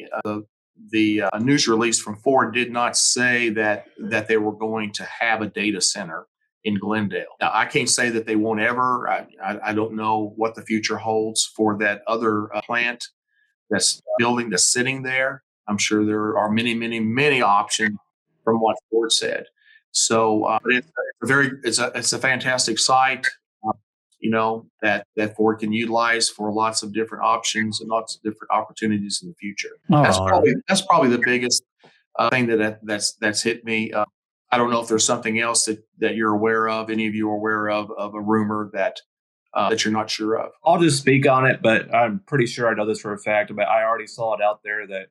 S8: the news release from Ford did not say that they were going to have a data center in Glendale. Now, I can't say that they won't ever. I don't know what the future holds for that other plant that's sitting there. I'm sure there are many, many, many options from what Ford said. So it's a fantastic site, that Ford can utilize for lots of different options and lots of different opportunities in the future. That's probably the biggest thing that's hit me. I don't know if there's something else that you're aware of. Any of you are aware of a rumor that you're not sure of.
S3: I'll just speak on it, but I'm pretty sure I know this for a fact. But I already saw it out there that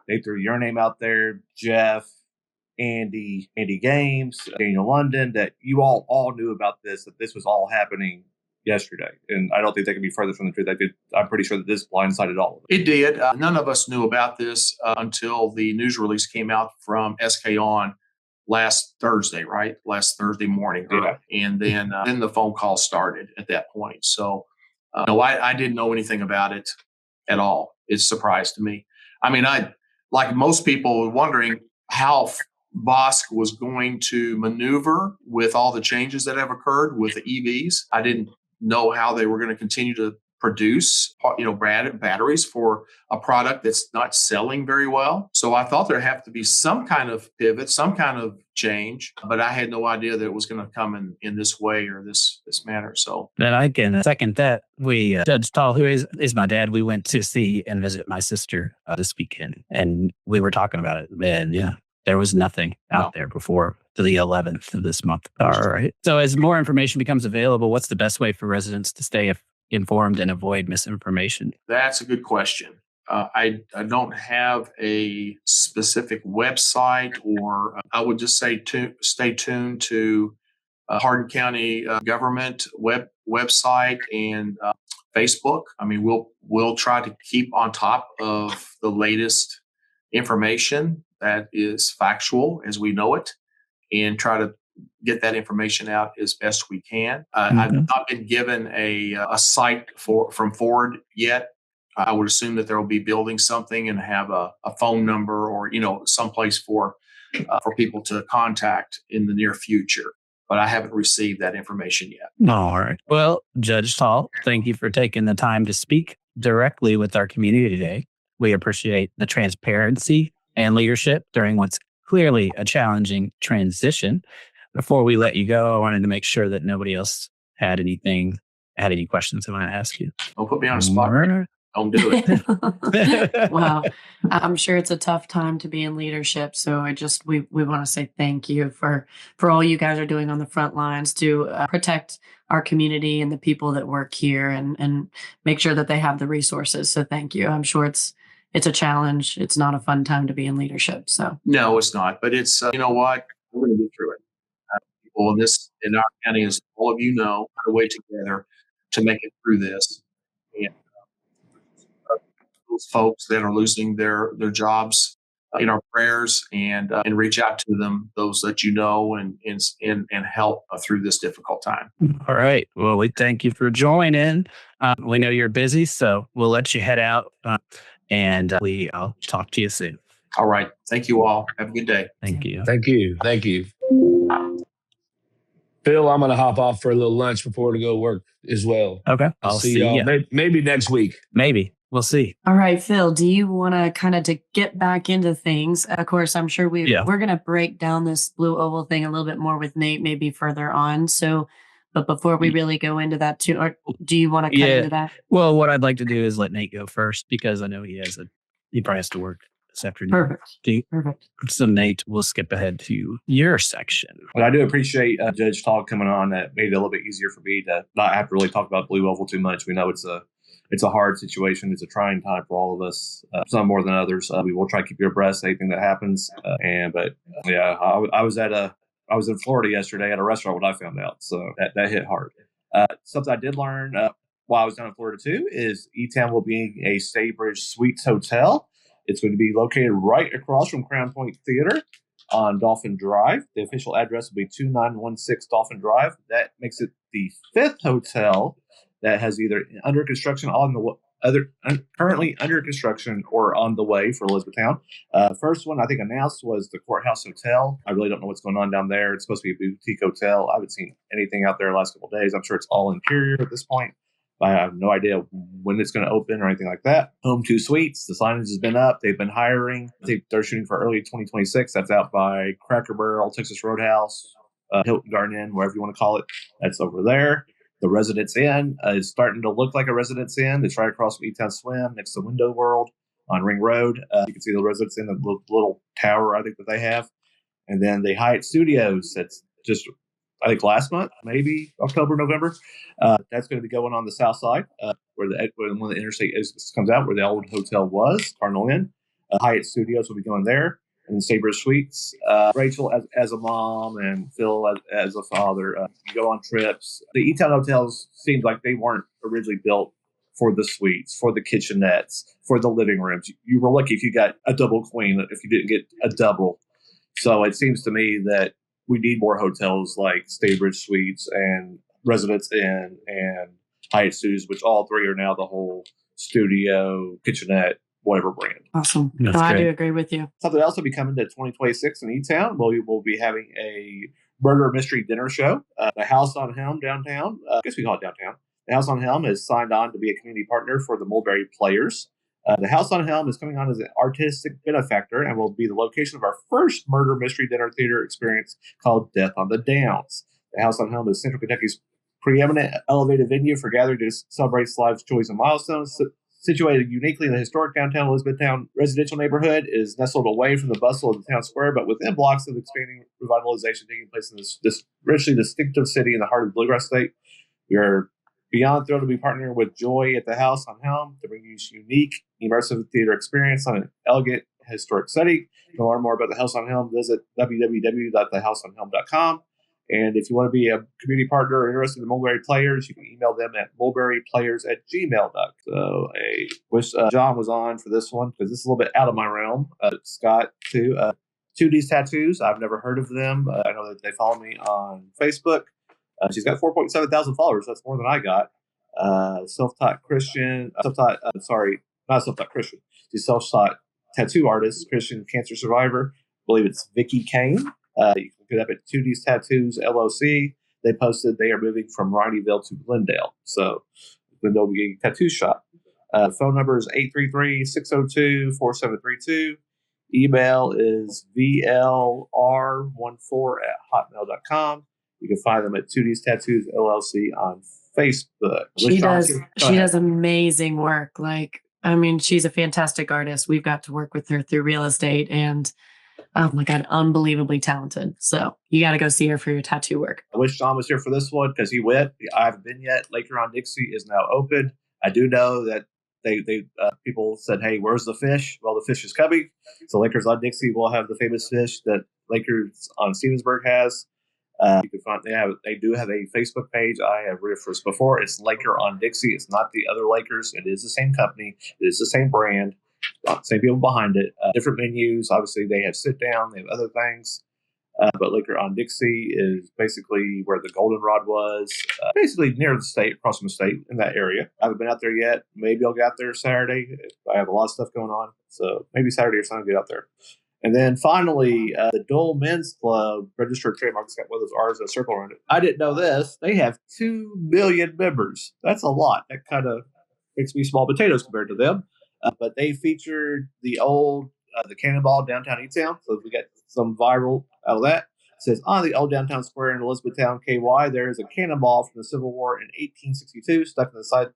S3: they threw your name out there, Jeff, Andy Games, Daniel London, that you all knew about this, that this was all happening yesterday. And I don't think they can be further from the truth. I'm pretty sure that this blindsided all of it.
S8: It did. None of us knew about this until the news release came out from SK On last Thursday, right? Last Thursday morning.
S3: Yeah.
S8: And then the phone call started at that point. So no, I didn't know anything about it at all. It surprised me. I mean, I, like most people, were wondering how Bosch was going to maneuver with all the changes that have occurred with the EVs. I didn't know how they were going to continue to produce, batteries for a product that's not selling very well. So I thought there'd have to be some kind of pivot, some kind of change, but I had no idea that it was going to come in this way or this manner. So
S2: then I can second that. We, Judge Taul, who is my dad, we went to see and visit my sister this weekend, and we were talking about it. And yeah, there was nothing out there before the 11th of this month. All right. So as more information becomes available, what's the best way for residents to stay informed and avoid misinformation?
S8: That's a good question. I don't have a specific website, or I would just say stay tuned to Hardin County government website and Facebook. I mean, we'll try to keep on top of the latest information that is factual as we know it, and try to get that information out as best we can. I've not been given a site from Ford yet. I would assume that there will be building something and have a phone number or someplace for people to contact in the near future. But I haven't received that information yet.
S2: All right. Well, Judge Taul, thank you for taking the time to speak directly with our community today. We appreciate the transparency and leadership during what's clearly a challenging transition. Before we let you go, I wanted to make sure that nobody else had any questions I want to ask you.
S8: Don't put me on the spot. Don't do it.
S1: Wow. I'm sure it's a tough time to be in leadership. So we want to say thank you for all you guys are doing on the front lines to protect our community and the people that work here and make sure that they have the resources. So thank you. I'm sure it's a challenge. It's not a fun time to be in leadership. So
S8: no, it's not. But it's you know what, we're going to get through it. People in our county, as all of you know, put a way together to make it through this. And those folks that are losing their jobs in our prayers, and reach out to them, those that you know, and help through this difficult time.
S2: All right. Well, we thank you for joining. We know you're busy, so we'll let you head out. And I'll talk to you soon.
S8: All right. Thank you all. Have a good day.
S2: Thank you.
S4: Thank you. Thank you. Phil, I'm going to hop off for a little lunch before to go work as well.
S2: Okay. I'll see
S4: y'all
S2: you.
S4: Maybe next week.
S2: Maybe. We'll see.
S1: All right, Phil, do you want to kind of to get back into things? Of course, I'm sure we're going to break down this BlueOval thing a little bit more with Nate, maybe further on. So, but before we really go into that too, or do you want to cut into that?
S2: Well, what I'd like to do is let Nate go first, because I know he probably has to work this afternoon.
S1: Perfect.
S2: So Nate, we'll skip ahead to your section.
S3: Well, I do appreciate Judge Taul coming on. That made it a little bit easier for me to not have to really talk about BlueOval too much. We know it's a hard situation. It's a trying time for all of us, some more than others. We will try to keep you abreast of anything that happens. I was in Florida yesterday at a restaurant when I found out, so that hit hard. Something I did learn while I was down in Florida too is E-Town will be a Staybridge Suites hotel. It's going to be located right across from Crown Point Theater on Dolphin Drive. The official address will be 2916 Dolphin Drive. That makes it the 5th hotel that has either under construction on currently under construction or on the way for Elizabethtown. First one I think announced was the Courthouse Hotel. I really don't know what's going on down there. It's supposed to be a boutique hotel. I haven't seen anything out there the last couple of days. I'm sure it's all interior at this point. I have no idea when it's going to open or anything like that. Home 2 Suites, the signage has been up. They've been hiring. I think they're shooting for early 2026. That's out by Cracker Barrel, Texas Roadhouse, Hilton Garden Inn, whatever you want to call it. That's over there. The Residence Inn is starting to look like a Residence Inn. It's right across from E-Town Swim next to Window World on Ring Road. You can see the Residence Inn, the little tower I think that they have. And then the Hyatt Studios, that's just I think last month, maybe October, November. That's going to be going on the south side, where when the interstate comes out, where the old hotel was, Cardinal Inn. Hyatt Studios will be going there, and Staybridge Suites. Rachel as a mom and Phil as a father. You go on trips. The E-Town hotels seemed like they weren't originally built for the suites, for the kitchenettes, for the living rooms. You were lucky if you got a double queen, if you didn't get a double. So it seems to me that we need more hotels like Staybridge Suites and Residence Inn and Hyatt Studios, which all three are now the whole studio, kitchenette, whatever brand.
S1: Awesome. No, I do agree with you.
S3: Something else will be coming to 2026 in E-Town. We will be having a murder mystery dinner show. The House on Helm downtown. I guess we call it downtown. The House on Helm has signed on to be a community partner for the Mulberry Players. The House on Helm is coming on as an artistic benefactor and will be the location of our first murder mystery dinner theater experience called Death on the Downs. The House on Helm is Central Kentucky's preeminent elevated venue for gathering to celebrate life's joys and milestones. Situated uniquely in the historic downtown Elizabethtown residential neighborhood, is nestled away from the bustle of the town square, but within blocks of expanding revitalization taking place in this richly distinctive city in the heart of the Bluegrass State. We are beyond thrilled to be partnering with Joy at the House on Helm to bring you this unique, immersive theater experience on an elegant, historic setting. To learn more about the House on Helm, visit www.thehouseonhelm.com. And if you want to be a community partner or interested in Mulberry Players, you can email them at mulberryplayers@gmail.com. So I wish Jon was on for this one because this is a little bit out of my realm. Scott, too. 2D's Tattoos. I've never heard of them. I know that they follow me on Facebook. She's got 4.7 thousand followers. That's more than I got. Self-taught Christian. Not self-taught Christian. She's self-taught tattoo artist, Christian cancer survivor. I believe it's Vicky Kane. You can look it up at 2D's Tattoos LLC. They posted they are moving from Rineyville to Glendale. So Glendale will be a tattoo shop. Phone number is 833-602-4732. Email is vlr14@hotmail.com. You can find them at 2D's Tattoos LLC on Facebook.
S1: She does amazing work. She's a fantastic artist. We've got to work with her through real estate and oh my God, unbelievably talented. So you got to go see her for your tattoo work.
S3: I wish Jon was here for this one because he went. I haven't been yet. Laker on Dixie is now open. I do know that they people said, hey, where's the fish? Well, the fish is coming. So Lakers on Dixie will have the famous fish that Lakers on Stevensburg has. You can find they do have a Facebook page. I have referenced before. It's Laker on Dixie. It's not the other Lakers. It is the same company. It is the same brand. Same people behind it. Different menus. Obviously, they have sit down. They have other things. But Laker on Dixie is basically where the Goldenrod was. Basically near the state, across from the state, in that area. I haven't been out there yet. Maybe I'll get out there Saturday. I have a lot of stuff going on. So maybe Saturday or Sunday I'll get out there. And then finally, the Dole Men's Club registered trademark. It's got one of those R's and a circle around it. I didn't know this. They have 2 million members. That's a lot. That kind of makes me small potatoes compared to them. But they featured the old the Cannonball downtown E-Town. So we got some viral out of that. It says, on the old downtown square in Elizabethtown, KY, there is a cannonball from the Civil War in 1862 stuck in the side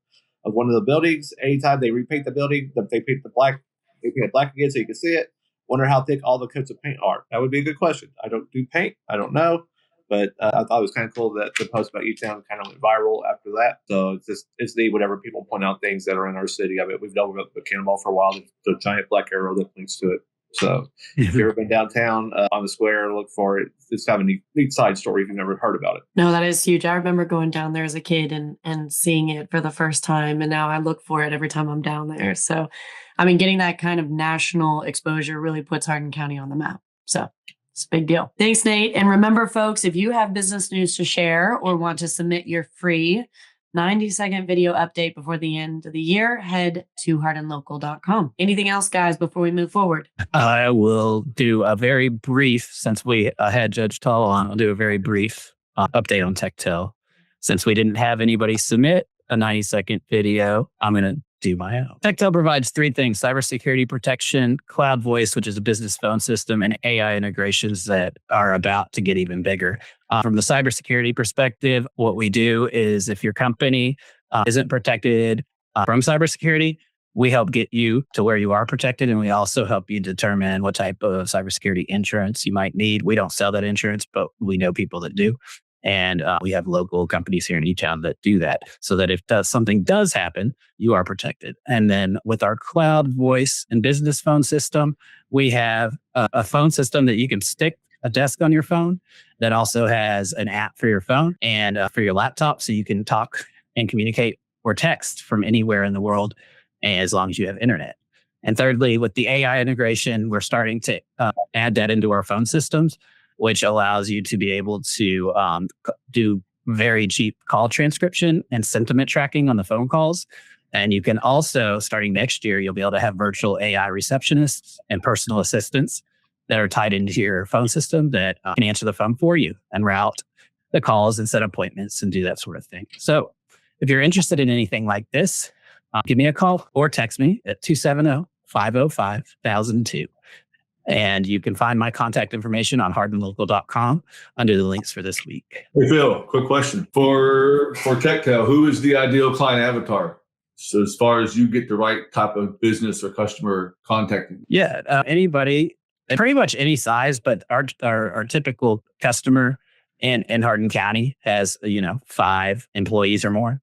S3: of one of the buildings. Anytime they repaint the building, they paint it black again so you can see it. Wonder how thick all the coats of paint are. That would be a good question. I don't do paint. I don't know. But I thought it was kind of cool that the post about E-Town kind of went viral after that. So it's neat whenever people point out things that are in our city. I mean, we've known about the Cannonball for a while, the giant black arrow that links to it. So if you've ever been downtown on the square, look for it. It's kind of a neat side story if you've never heard about it.
S1: No, that is huge. I remember going down there as a kid and seeing it for the first time. And now I look for it every time I'm down there. So, getting that kind of national exposure really puts Hardin County on the map. So it's a big deal. Thanks, Nate. And remember, folks, if you have business news to share or want to submit your free 90-second video update before the end of the year, head to hardinlocal.com. Anything else, guys, before we move forward?
S2: I will do a very brief, since we had Judge Taul on, I'll do a very brief update on TekTel. Since we didn't have anybody submit a 90-second video, I'm going to do my own. TekTel provides three things: cybersecurity protection, cloud voice, which is a business phone system, and AI integrations that are about to get even bigger. From the cybersecurity perspective, what we do is if your company isn't protected from cybersecurity, we help get you to where you are protected, and we also help you determine what type of cybersecurity insurance you might need. We don't sell that insurance, but we know people that do. And we have local companies here in E-Town that do that, so that if something does happen, you are protected. And then with our cloud voice and business phone system, we have a phone system that you can stick a desk on your phone that also has an app for your phone and for your laptop, so you can talk and communicate or text from anywhere in the world as long as you have internet. And thirdly, with the AI integration, we're starting to add that into our phone systems, which allows you to be able to do very cheap call transcription and sentiment tracking on the phone calls. And you can also, starting next year, you'll be able to have virtual AI receptionists and personal assistants that are tied into your phone system that can answer the phone for you and route the calls and set appointments and do that sort of thing. So if you're interested in anything like this, give me a call or text me at 270-505-1002. And you can find my contact information on hardinlocal.com under the links for this week.
S7: Hey, Phil, quick question. For TekTel, who is the ideal client avatar? So as far as you get the right type of business or customer contacting?
S2: Yeah, anybody, pretty much any size, but our typical customer in Hardin County has, 5 employees or more.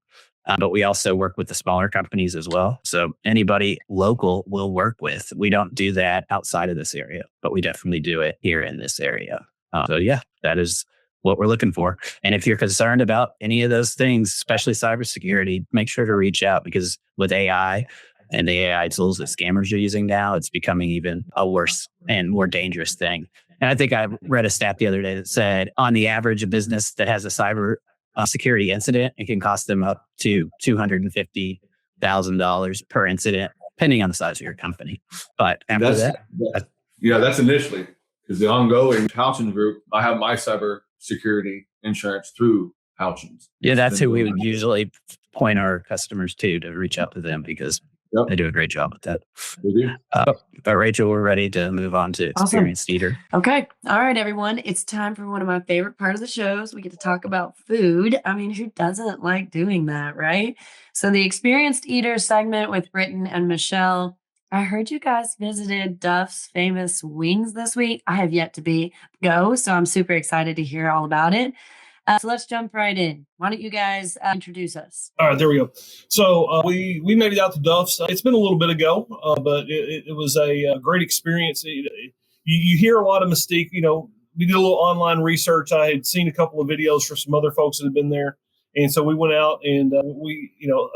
S2: But we also work with the smaller companies as well. So anybody local we'll work with. We don't do that outside of this area, but we definitely do it here in this area. So yeah, that is what we're looking for. And if you're concerned about any of those things, especially cybersecurity, make sure to reach out, because with AI and the AI tools that scammers are using now, it's becoming even a worse and more dangerous thing. And I think I read a stat the other day that said on the average, a business that has a cyber security incident, it can cost them up to $250,000 per incident, depending on the size of your company. But after
S7: that's initially, because the ongoing Houchins Group, I have my cyber security insurance through Houchins.
S2: Yeah, that's who we would usually point our customers to reach out to them, because they do a great job with that.
S7: They do.
S2: But Rachel, we're ready to move on to Experienced Eater.
S1: Okay. All right, everyone. It's time for one of my favorite parts of the shows. We get to talk about food. I mean, who doesn't like doing that, right? So the Experienced Eater segment with Britton and Michelle. I heard you guys visited Duff's famous wings this week. I have yet to go, so I'm super excited to hear all about it. So let's jump right in. Why don't you guys introduce us?
S5: All right, there we go. So we made it out to Duff's. It's been a little bit ago, but it was a great experience. You hear a lot of mystique. We did a little online research. I had seen a couple of videos for some other folks that had been there. And so we went out and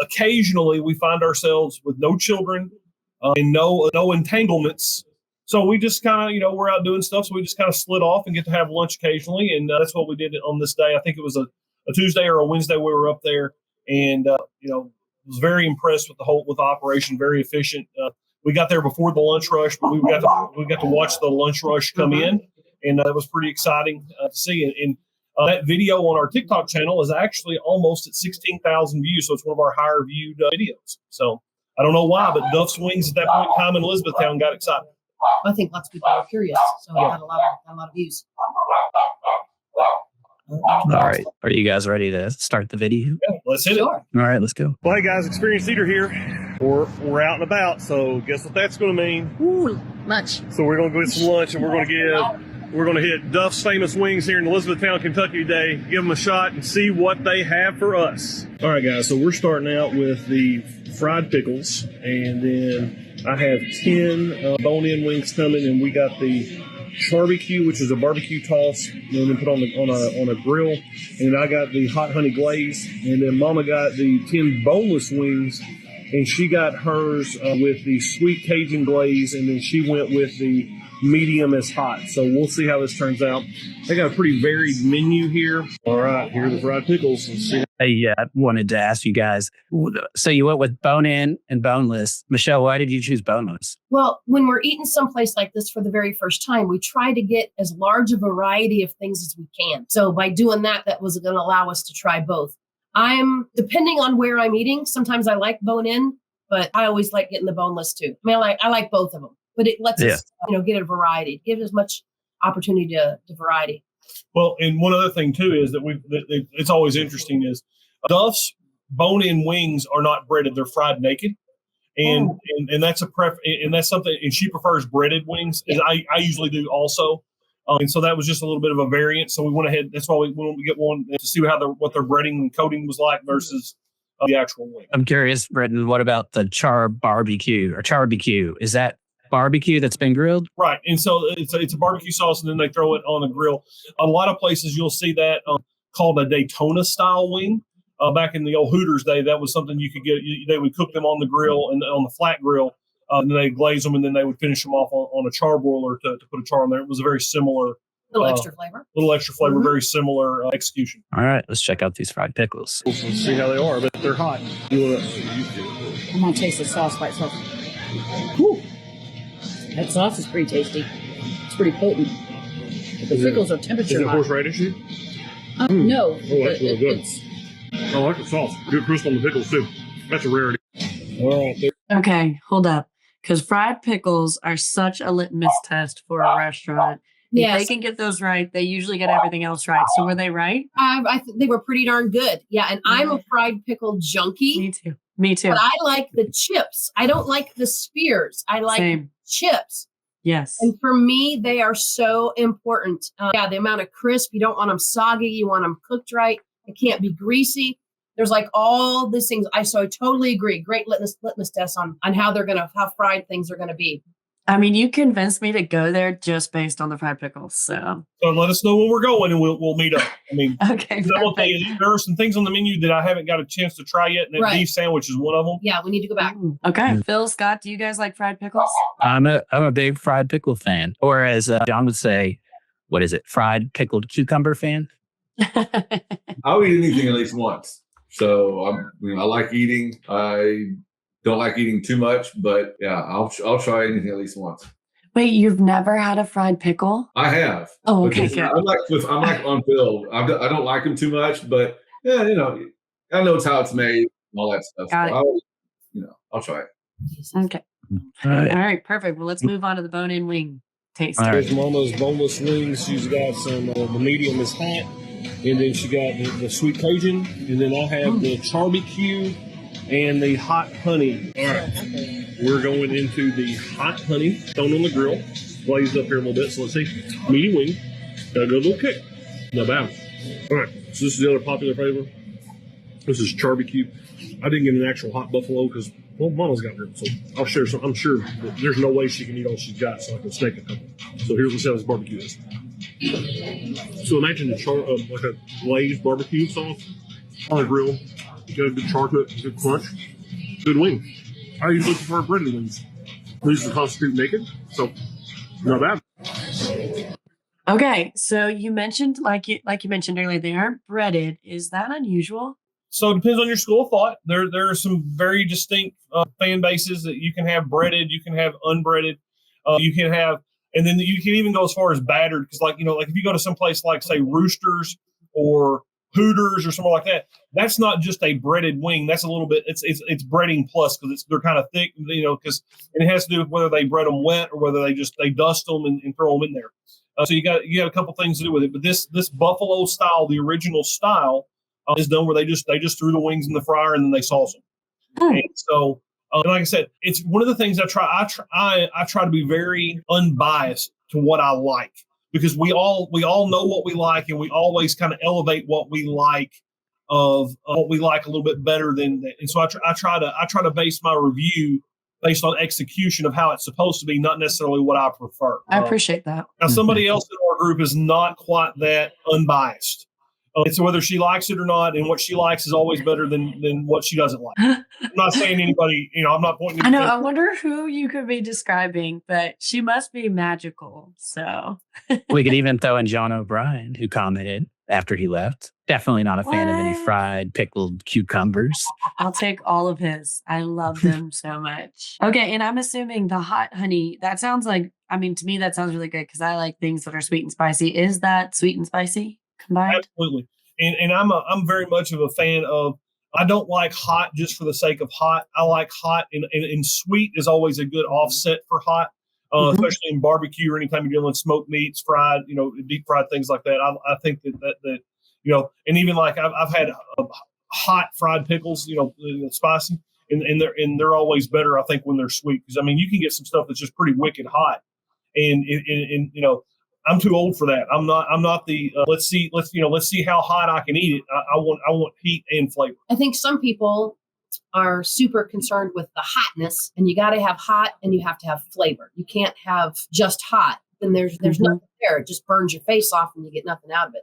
S5: occasionally we find ourselves with no children and no entanglements. So we just kind of, we're out doing stuff. So we just kind of slid off and get to have lunch occasionally. And that's what we did on this day. I think it was a Tuesday or a Wednesday we were up there, and, was very impressed with with the operation, very efficient. We got there before the lunch rush, but we got to watch the lunch rush come in. And that was pretty exciting to see. And that video on our TikTok channel is actually almost at 16,000 views. So it's one of our higher viewed videos. So I don't know why, but Duff's Wings at that point in time in Elizabethtown got excited.
S6: I think lots of people are curious, so it had a lot of views.
S2: All right. Are you guys ready to start the video?
S5: Yeah, let's hit it.
S2: All right, let's go.
S5: Well, hey guys, Experienced Eater here. We're out and about, so guess what that's going to mean?
S6: Ooh, lunch.
S5: So we're going to go get some lunch, and we're going to hit Duff's Famous Wings here in Elizabethtown, Kentucky today. Give them a shot and see what they have for us. All right, guys. So we're starting out with the fried pickles, and then I have 10 bone-in wings coming, and we got the barbecue, which is a barbecue toss, and then put on a grill. And I got the hot honey glaze, and then Mama got the 10 boneless wings and she got hers with the sweet Cajun glaze, and then she went with the medium as hot. So we'll see how this turns out. They got a pretty varied menu here. All right, here are the fried pickles. Let's see.
S2: Hey, I wanted to ask you guys. So you went with bone-in and boneless. Michelle, why did you choose boneless?
S6: Well, when we're eating someplace like this for the very first time, we try to get as large a variety of things as we can. So by doing that, that was going to allow us to try both. Depending on where I'm eating, sometimes I like bone-in, but I always like getting the boneless too. I mean, I like both of them, but it lets us, get a variety, give as much opportunity to variety.
S5: Well, and one other thing too is that it's always interesting is Duff's bone-in wings are not breaded; they're fried naked, and that's and that's something. And she prefers breaded wings, as I usually do also. And so that was just a little bit of a variant. So we went ahead. That's why we get one to see what their breading and coating was like versus the actual wing.
S2: I'm curious, Britton, what about the char barbecue or charbecue? Is that barbecue that's been grilled?
S5: Right. And so it's a barbecue sauce, and then they throw it on a grill. A lot of places you'll see that called a Daytona style wing. Back in the old Hooters day, that was something you could get. They would cook them on the grill and on the flat grill. And then they glaze them, and then they would finish them off on a char broiler to put a char on there. It was a very similar,
S6: little extra flavor,
S5: mm-hmm. Very similar execution.
S2: All right, let's check out these fried pickles.
S5: Let's see how they are, but they're hot.
S9: I'm gonna taste the sauce by itself. Whew. That sauce is pretty tasty. It's pretty potent. The pickles are temperature.
S5: Is it
S9: hot.
S5: horseradish?
S9: No.
S5: Oh, that's really good. I like the sauce. Good crisp on the pickles too. That's a rarity. All right.
S1: Okay, hold up. Because fried pickles are such a litmus test for a restaurant. If they can get those right, they usually get everything else right. So were they right?
S6: They were pretty darn good. Yeah, and I'm a fried pickle junkie.
S1: Me too.
S6: But I like the chips. I don't like the spears. I like chips.
S1: Yes.
S6: And for me, they are so important. The amount of crisp. You don't want them soggy. You want them cooked right. It can't be greasy. There's like all these things. So I totally agree. Great litmus test on how fried things are gonna be.
S1: I mean, you convinced me to go there just based on the fried pickles. So
S5: let us know when we're going, and we'll meet up. I mean,
S1: okay.
S5: There are some things on the menu that I haven't got a chance to try yet, and that beef sandwich is one of them.
S6: Yeah, we need to go back.
S1: Okay, Phil, Scott, do you guys like fried pickles?
S2: I'm a big fried pickle fan, or as John would say, what is it? Fried pickled cucumber fan.
S7: I'll eat anything at least once. So I like eating. I don't like eating too much, but yeah, I'll try anything at least once.
S1: Wait, you've never had a fried pickle?
S7: I have.
S1: Oh, okay, good.
S7: I'm like on Phil. I don't like them too much, but yeah, I know it's how it's made and all that stuff.
S1: Got it.
S7: I'll try it.
S1: Okay. All right, perfect. Well, let's move on to the bone-in wing taste.
S5: Here's Mama's boneless wings. She's got some. The medium is hot. And then she got the sweet Cajun, and then I have the charbecue and the hot honey. All right, we're going into the hot honey, thrown on the grill, glazed up here a little bit. So let's see, meaty wing, got a good little kick, not bad. All right, so this is the other popular flavor. This is charbecue. I didn't get an actual hot buffalo because Mama's got her, so I'll share some. I'm sure that there's no way she can eat all she's got, so I can snake a couple. So here's how this barbecue is. So imagine like a glazed barbecue sauce on a grill. You got a good char to it, good crunch, good wing. I usually prefer breaded wings. These are constitute naked, so not bad.
S1: Okay, so you mentioned like you mentioned earlier, they aren't breaded. Is that unusual?
S5: So it depends on your school of thought. There are some very distinct fan bases that you can have breaded, you can have unbreaded, you can have. And then you can even go as far as battered, because like if you go to some place like say Roosters or Hooters or somewhere like that, that's not just a breaded wing. That's a little bit. It's breading plus because they're kind of thick. Because it has to do with whether they bread them wet or whether they dust them and throw them in there. So you got a couple things to do with it. But this buffalo style, the original style, is done where they just threw the wings in the fryer and then they sauce them. And so. And like I said, it's one of the things I try to be very unbiased to what I like, because we all know what we like, and we always kind of elevate what we like a little bit better than that. And so I try to base my review based on execution of how it's supposed to be, not necessarily what I prefer.
S1: I appreciate that.
S5: Now, somebody else in our group is not quite that unbiased. It's whether she likes it or not, and what she likes is always better than what she doesn't like. I'm not saying anybody, I'm not pointing.
S1: I know. I wonder who you could be describing, but she must be magical. So
S2: we could even throw in Jon O'Brien, who commented after he left. Definitely not a fan of any fried pickled cucumbers.
S1: I'll take all of his. I love them so much. Okay, and I'm assuming the hot honey, that sounds like, to me, that sounds really good because I like things that are sweet and spicy. Is that sweet and spicy combined?
S5: Absolutely. And I'm very much of a fan of, I don't like hot just for the sake of hot. I like hot, and sweet is always a good offset for hot, especially in barbecue or anytime you're dealing with smoked meats, fried, deep fried things like that. I think that and even like I've had hot fried pickles, spicy, and they're always better, I think, when they're sweet. Because you can get some stuff that's just pretty wicked hot, and I'm too old for that. I'm not the let's see how hot I can eat it. I want heat and flavor.
S6: I think some people are super concerned with the hotness, and you got to have hot and you have to have flavor. You can't have just hot. Then there's nothing there. It just burns your face off and you get nothing out of it.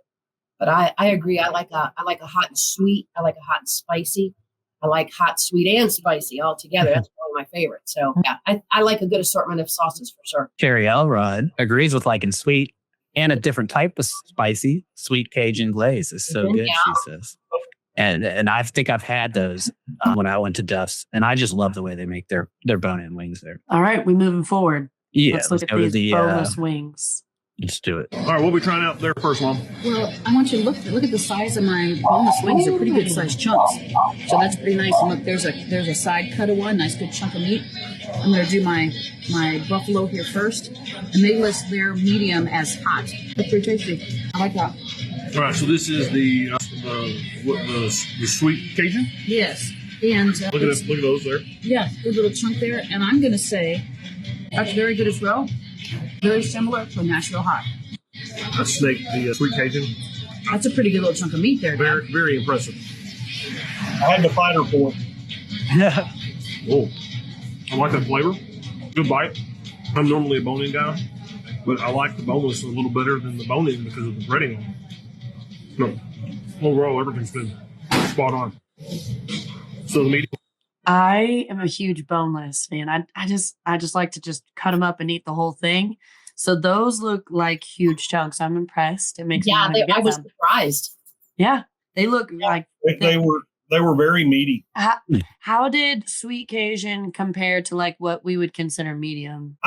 S6: But I agree. I like a hot and sweet. I like a hot and spicy. I like hot, sweet, and spicy all together. That's one of my favorites. So yeah, I like a good assortment of sauces for sure.
S2: Carrie Elrod agrees with liking sweet and a different type of spicy. Sweet Cajun glaze is so good, she says. And I think I've had those when I went to Duff's, and I just love the way they make their bone-in wings there.
S1: All right, we're moving forward.
S2: Yeah,
S1: let's look at these boneless wings.
S2: Let's do it.
S5: All right, we'll be trying out there first, Mom.
S9: Well, I want you to look at the size of my boneless wings. They're pretty good sized chunks. So that's pretty nice. And look, there's a side cut of one, nice good chunk of meat. I'm going to do my buffalo here first. And they list their medium as hot. That's pretty tasty. I like that.
S5: All right, so this is the sweet Cajun?
S9: Yes. And
S5: look at those there.
S9: Yeah, good little chunk there. And I'm going to say that's very good as well. Very similar to a Nashville hot.
S5: That's the sweet Cajun.
S9: That's a pretty good little chunk of meat there.
S5: Very, very impressive. I had to fight her for it. Oh, I like that flavor. Good bite. I'm normally a bone-in guy, but I like the boneless a little better than the bone-in because of the breading. No, overall, everything's been spot on. So the meat.
S1: I am a huge boneless fan. I just like to just cut them up and eat the whole thing. So those look like huge chunks. I'm impressed. It makes me want to get
S6: I was
S1: them.
S6: surprised.
S1: Yeah, they look like
S5: they were very meaty.
S1: How did sweet Cajun compare to like what we would consider medium?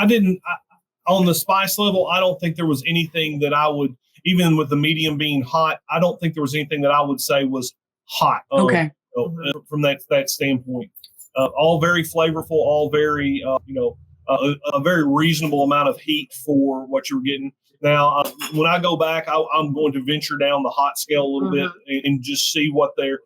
S5: On the spice level, I don't think there was anything that I would, even with the medium being hot, I don't think there was anything that I would say was hot.
S1: Okay.
S5: From that standpoint. All very flavorful, all very, a very reasonable amount of heat for what you're getting. Now, when I go back, I'm going to venture down the hot scale a little bit and just see what their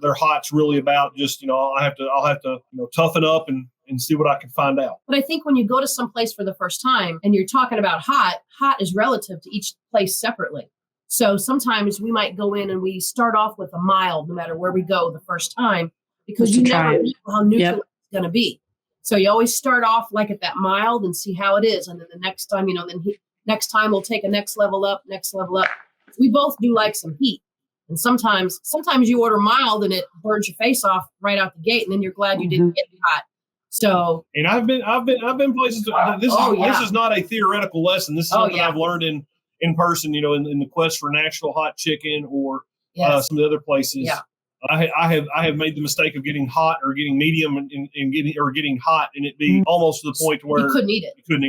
S5: hot's really about. Just, I'll have to toughen up and see what I can find out.
S6: But I think when you go to some place for the first time and you're talking about hot is relative to each place separately. So sometimes we might go in and we start off with a mild, no matter where we go the first time, because you never know how neutral it's going to be. So you always start off like at that mild and see how it is. And then the next time, next time we'll take a next level up. We both do like some heat. And sometimes you order mild and it burns your face off right out the gate. And then you're glad you didn't get hot. So,
S5: and I've been places. This is not a theoretical lesson. This is something I've learned in person, in the quest for Nashville hot chicken or some of the other places. Yeah. I have made the mistake of getting hot or getting medium and getting hot and it be almost to the point where
S6: you couldn't eat it.
S5: Couldn't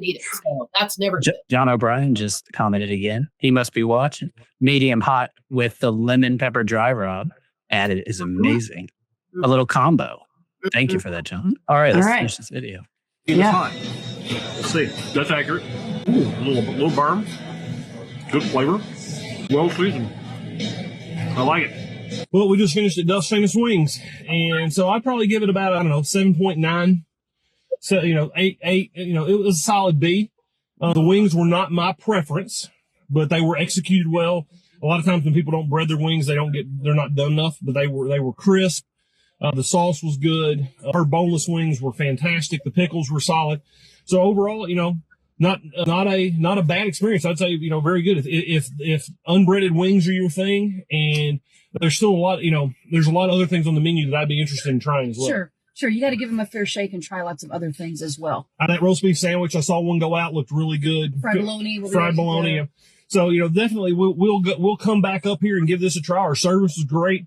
S5: eat
S6: it. So that's never good.
S2: Jon O'Brien just commented again. He must be watching. Medium hot with the lemon pepper dry rub added is amazing. A little combo. Thank you for that, Jon. All right, let's finish this video.
S5: It's hot. Let's see. That's accurate. Ooh, a little burn. Good flavor. Well seasoned. I like it. Well, we just finished at Duff's Famous Wings, and so I'd probably give it about 7.9. So 8. It was a solid B. The wings were not my preference, but they were executed well. A lot of times when people don't bread their wings, they're not done enough. But they were crisp. The sauce was good. Her boneless wings were fantastic. The pickles were solid. So overall, not a bad experience. I'd say, very good. If unbreaded wings are your thing, and there's still a lot, there's a lot of other things on the menu that I'd be interested in trying as well.
S9: Sure. You got to give them a fair shake and try lots of other things as well.
S5: That roast beef sandwich, I saw one go out, looked really good.
S9: Fried bologna.
S5: Fried bologna. So, definitely we'll come back up here and give this a try. Our service was great.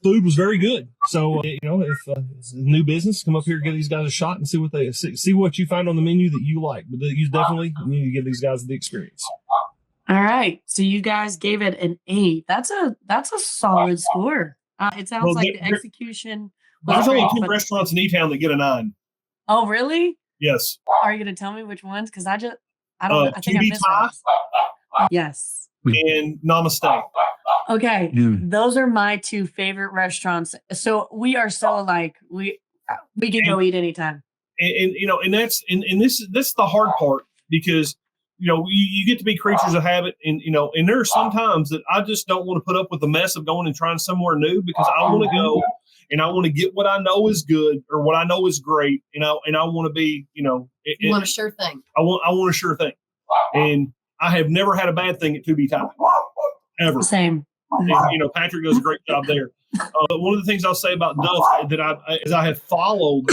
S5: Food was very good. So, if it's a new business, come up here and give these guys a shot and see what you find on the menu that you like. But you definitely need to give these guys the experience.
S1: All right. So you guys gave it an 8. That's a solid score. It sounds like the execution.
S5: There's only 2 restaurants in E-Town that get a 9.
S1: Oh, really?
S5: Yes.
S1: Are you going to tell me which ones? Because I think I missed one. Yes.
S5: And Namaste.
S1: Okay. Those are my 2 favorite restaurants. So we are so alike. We can go eat anytime.
S5: And that's the hard part, because you get to be creatures of habit, and there are some times that I just don't want to put up with the mess of going and trying somewhere new, because I want to go and I want to get what I know is good or what I know is great, and I want to be,
S6: you want a sure thing.
S5: I want a sure thing, and I have never had a bad thing at 2B Thai, ever.
S1: Same.
S5: And, Patrick does a great job there. But one of the things I'll say about Duff that I have followed.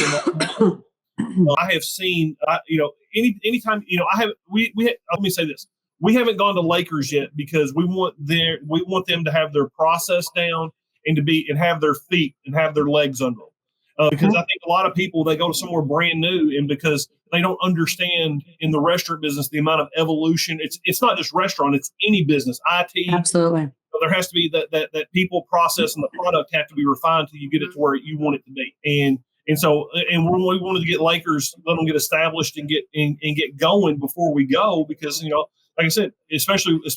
S5: I have seen, anytime, let me say this. We haven't gone to Lakers yet because we want them to have their process down and have their feet and have their legs under them. Because I think a lot of people, they go to somewhere brand new, and because they don't understand in the restaurant business, the amount of evolution. It's not just restaurant, it's any business, IT.
S1: Absolutely.
S5: There has to be that people, process, and the product have to be refined till you get it to where you want it to be. And so when we wanted to get Lakers, let them get established and get going before we go, because, like I said, especially as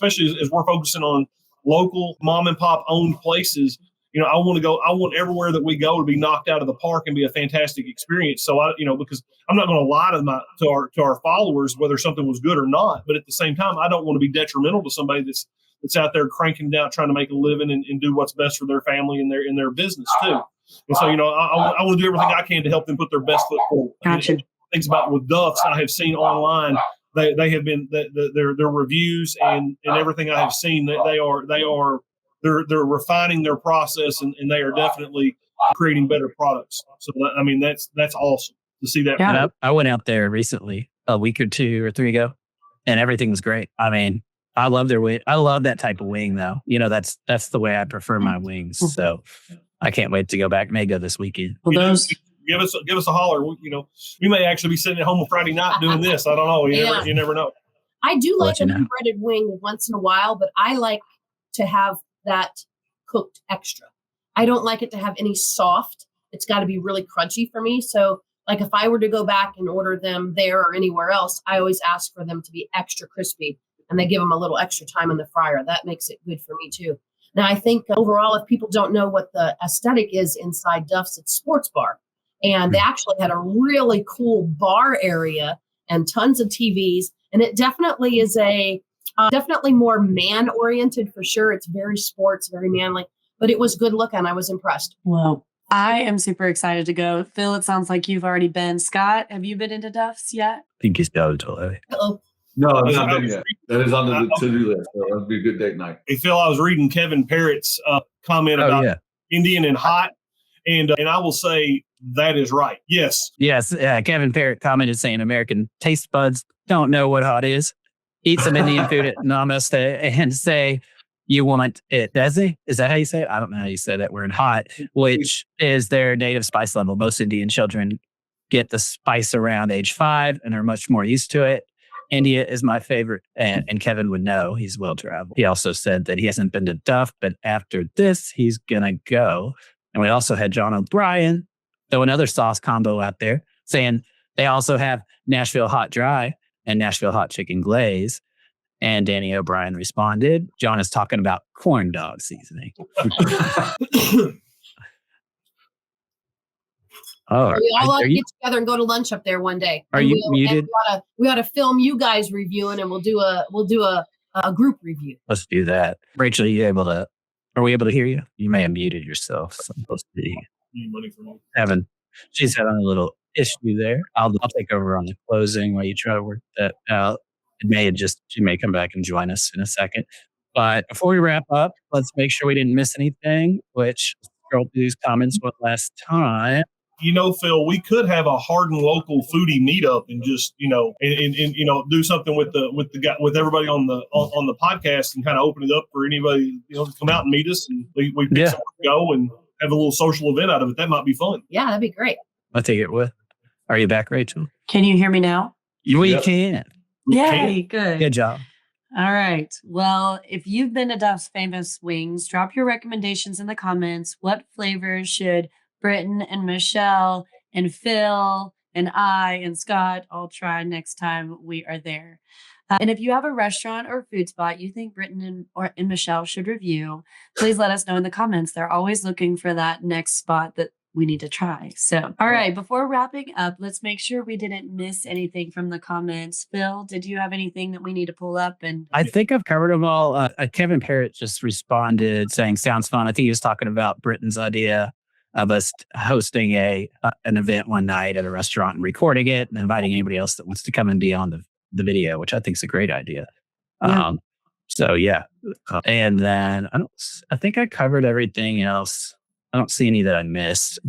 S5: we're focusing on local mom and pop owned places, I want everywhere that we go to be knocked out of the park and be a fantastic experience. So because I'm not going to lie to our followers whether something was good or not, but at the same time, I don't want to be detrimental to somebody that's out there cranking down, trying to make a living and do what's best for their family and their business too. And so, I want to do everything I can to help them put their best foot forward.
S1: Gotcha.
S5: Things about with Duff's, I have seen online, they have been their reviews and everything I have seen, they're refining their process, and they are definitely creating better products. So that's awesome to see that.
S2: Yeah. I went out there recently, a week or 2 or 3 ago, and everything was great. I mean, I love their wing. I love that type of wing, though. That's the way I prefer my wings. So I can't wait to go back. May go this weekend.
S1: Well,
S5: give us a holler. We may actually be sitting at home on Friday night doing this. I don't know. You never know.
S6: I do like an unbreaded wing once in a while, but I like to have that cooked extra. I don't like it to have any soft. It's got to be really crunchy for me. So, like, if I were to go back and order them there or anywhere else, I always ask for them to be extra crispy, and they give them a little extra time in the fryer. That makes it good for me too. Now, I think overall, if people don't know what the aesthetic is inside Duff's, it's sports bar. And they actually had a really cool bar area and tons of TVs. And it definitely is definitely more man-oriented for sure. It's very sports, very manly, but it was good looking. I was impressed.
S1: Well, I am super excited to go. Phil, it sounds like you've already been. Scott, have you been into Duff's yet?
S2: I think he's got it already.
S6: Uh-oh.
S7: No, I've not been yet. That is on the to-do list. So that'll be a good date night.
S5: Hey, Phil, I was reading Kevin Parrott's comment about Indian and hot, and I will say that is right. Yes.
S2: Yes. Kevin Parrott commented saying American taste buds don't know what hot is. Eat some Indian food at Namaste and say you want it. Desi? Is that how you say it? I don't know how you say that word. Hot, which is their native spice level. Most Indian children get the spice around age 5 and are much more used to it. India is my favorite, and Kevin would know. He's well-traveled. He also said that he hasn't been to Duff, but after this, he's going to go. And we also had Jon O'Brien, throw another sauce combo out there, saying they also have Nashville Hot Dry and Nashville Hot Chicken Glaze. And Danny O'Brien responded, John is talking about corn dog seasoning. Oh,
S6: we all ought to get together and go to lunch up there one day.
S2: Are you muted?
S6: We ought to film you guys reviewing, and we'll do a group review.
S2: Let's do that. Rachel, are we able to hear you? You may have muted yourself. So I'm supposed to be
S5: money for me.
S2: she's having a little issue there. I'll take over on the closing while you try to work that out. She may come back and join us in a second. But before we wrap up, let's make sure we didn't miss anything, which scroll through these comments one last time.
S5: Phil, we could have a Hardin local foodie meetup and just, and do something with with everybody on the podcast and kind of open it up for anybody, to come out and meet us, and we pick somewhere to go and have a little social event out of it. That might be fun.
S6: Yeah, that'd be great.
S2: I'll take it with. Are you back, Rachel?
S1: Can you hear me now?
S2: We can.
S1: Yay, good.
S2: Good job.
S1: All right. Well, if you've been to Duff's Famous Wings, drop your recommendations in the comments. What flavors should Britton and Michelle and Phil and I and Scott all try next time we are there? And if you have a restaurant or food spot you think Britton and Michelle should review, please let us know in the comments. They're always looking for that next spot that we need to try. So, all right, before wrapping up, let's make sure we didn't miss anything from the comments. Phil, did you have anything that we need to pull up? And
S2: I think I've covered them all. Kevin Parrott just responded saying, sounds fun. I think he was talking about Britton's idea of us hosting an event one night at a restaurant and recording it and inviting anybody else that wants to come and be on the video, which I think is a great idea.
S1: Yeah.
S2: And then I think I covered everything else. I don't see any that I missed.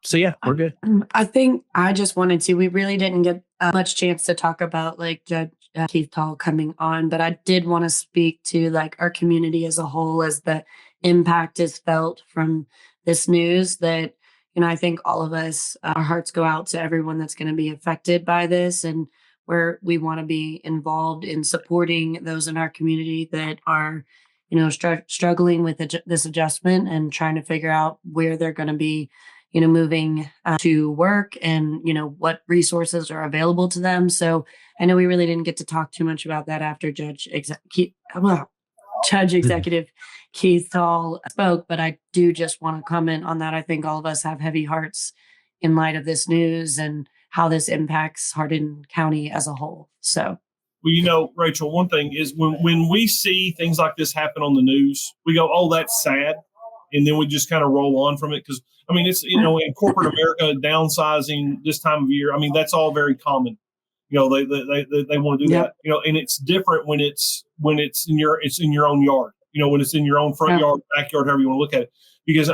S2: So yeah, we're good.
S1: I think I just wanted to, we really didn't get much chance to talk about like Judge Keith Taul coming on, but I did want to speak to like our community as a whole, as the impact is felt from this news that, I think all of us, our hearts go out to everyone that's going to be affected by this, and where we want to be involved in supporting those in our community that are struggling with this adjustment and trying to figure out where they're going to be, moving to work and, what resources are available to them. So I know we really didn't get to talk too much about that after Judge Executive Keith Taul spoke, but I do just want to comment on that. I think all of us have heavy hearts in light of this news and how this impacts Hardin County as a whole. So.
S5: Well, Rachel, one thing is when we see things like this happen on the news, we go, oh, that's sad. And then we just kind of roll on from it. Because, it's, in corporate America, downsizing this time of year, that's all very common. They want to do that, and it's different when it's in your own yard, when it's in your own front yard, backyard, however you want to look at it. Because,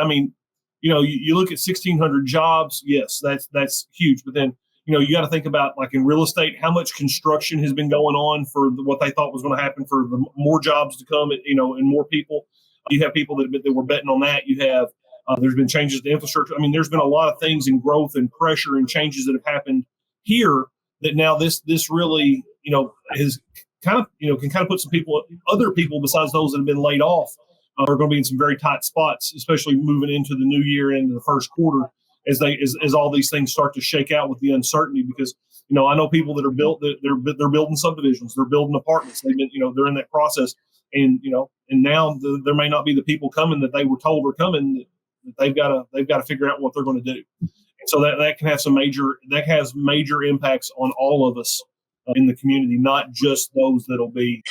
S5: you look at 1,600 jobs. Yes, that's huge. But then, you got to think about, like in real estate, how much construction has been going on for what they thought was going to happen for the more jobs to come, and more people. You have people that were betting on that. You have, there's been changes to infrastructure. there's been a lot of things in growth and pressure and changes that have happened here that now this really, is kind of, can kind of put some people, other people besides those that have been laid off, are going to be in some very tight spots, especially moving into the new year and into the first quarter. As all these things start to shake out with the uncertainty, because I know people that are they're building subdivisions, they're building apartments, they've been they're in that process, and and now there may not be the people coming that they were told were coming. That they've got to figure out what they're going to do, and so that can have has major impacts on all of us in the community, not just those that'll be.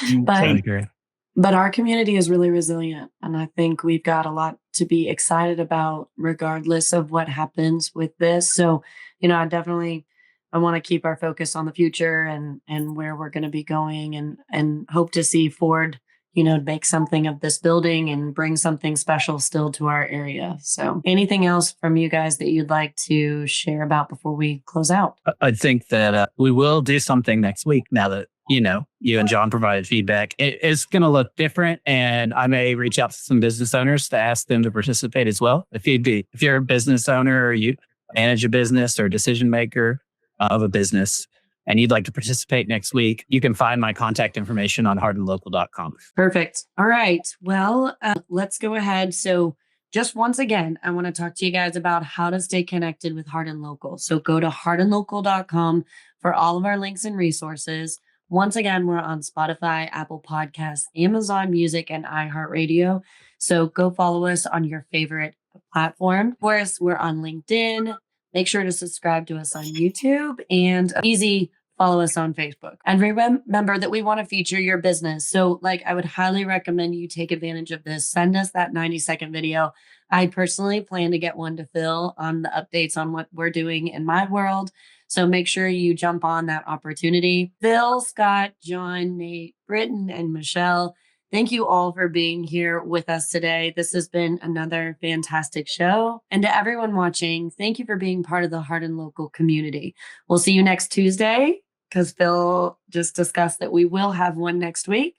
S1: But our community is really resilient, and I think we've got a lot to be excited about regardless of what happens with this. So, I want to keep our focus on the future and where we're going to be going, and hope to see Ford, make something of this building and bring something special still to our area. So anything else from you guys that you'd like to share about before we close out?
S2: I think that we will do something next week now that you and Jon provided feedback. It's going to look different, and I may reach out to some business owners to ask them to participate as well. If you're a business owner, or you manage a business or decision maker of a business, and you'd like to participate next week, you can find my contact information on hardinlocal.com.
S1: Perfect. All right. Well, let's go ahead. So just once again, I want to talk to you guys about how to stay connected with Hardin Local. So go to hardinlocal.com for all of our links and resources. Once again, we're on Spotify, Apple Podcasts, Amazon Music, and iHeartRadio. So go follow us on your favorite platform. Of course, we're on LinkedIn. Make sure to subscribe to us on YouTube, and easy follow us on Facebook. And remember that we want to feature your business. So I would highly recommend you take advantage of this. Send us that 90-second video. I personally plan to get one to Phil on the updates on what we're doing in my world. So make sure you jump on that opportunity. Phil, Scott, Jon, Nate, Britton, and Michelle, thank you all for being here with us today. This has been another fantastic show. And to everyone watching, thank you for being part of the Hardin Local community. We'll see you next Tuesday, because Phil just discussed that we will have one next week.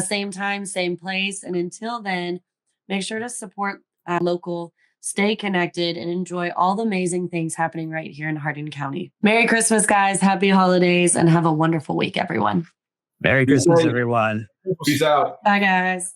S1: Same time, same place. And until then, make sure to support local, stay connected, and enjoy all the amazing things happening right here in Hardin County. Merry Christmas, guys. Happy holidays, and have a wonderful week, everyone.
S2: Merry Christmas, everyone.
S7: Peace out.
S1: Bye, guys.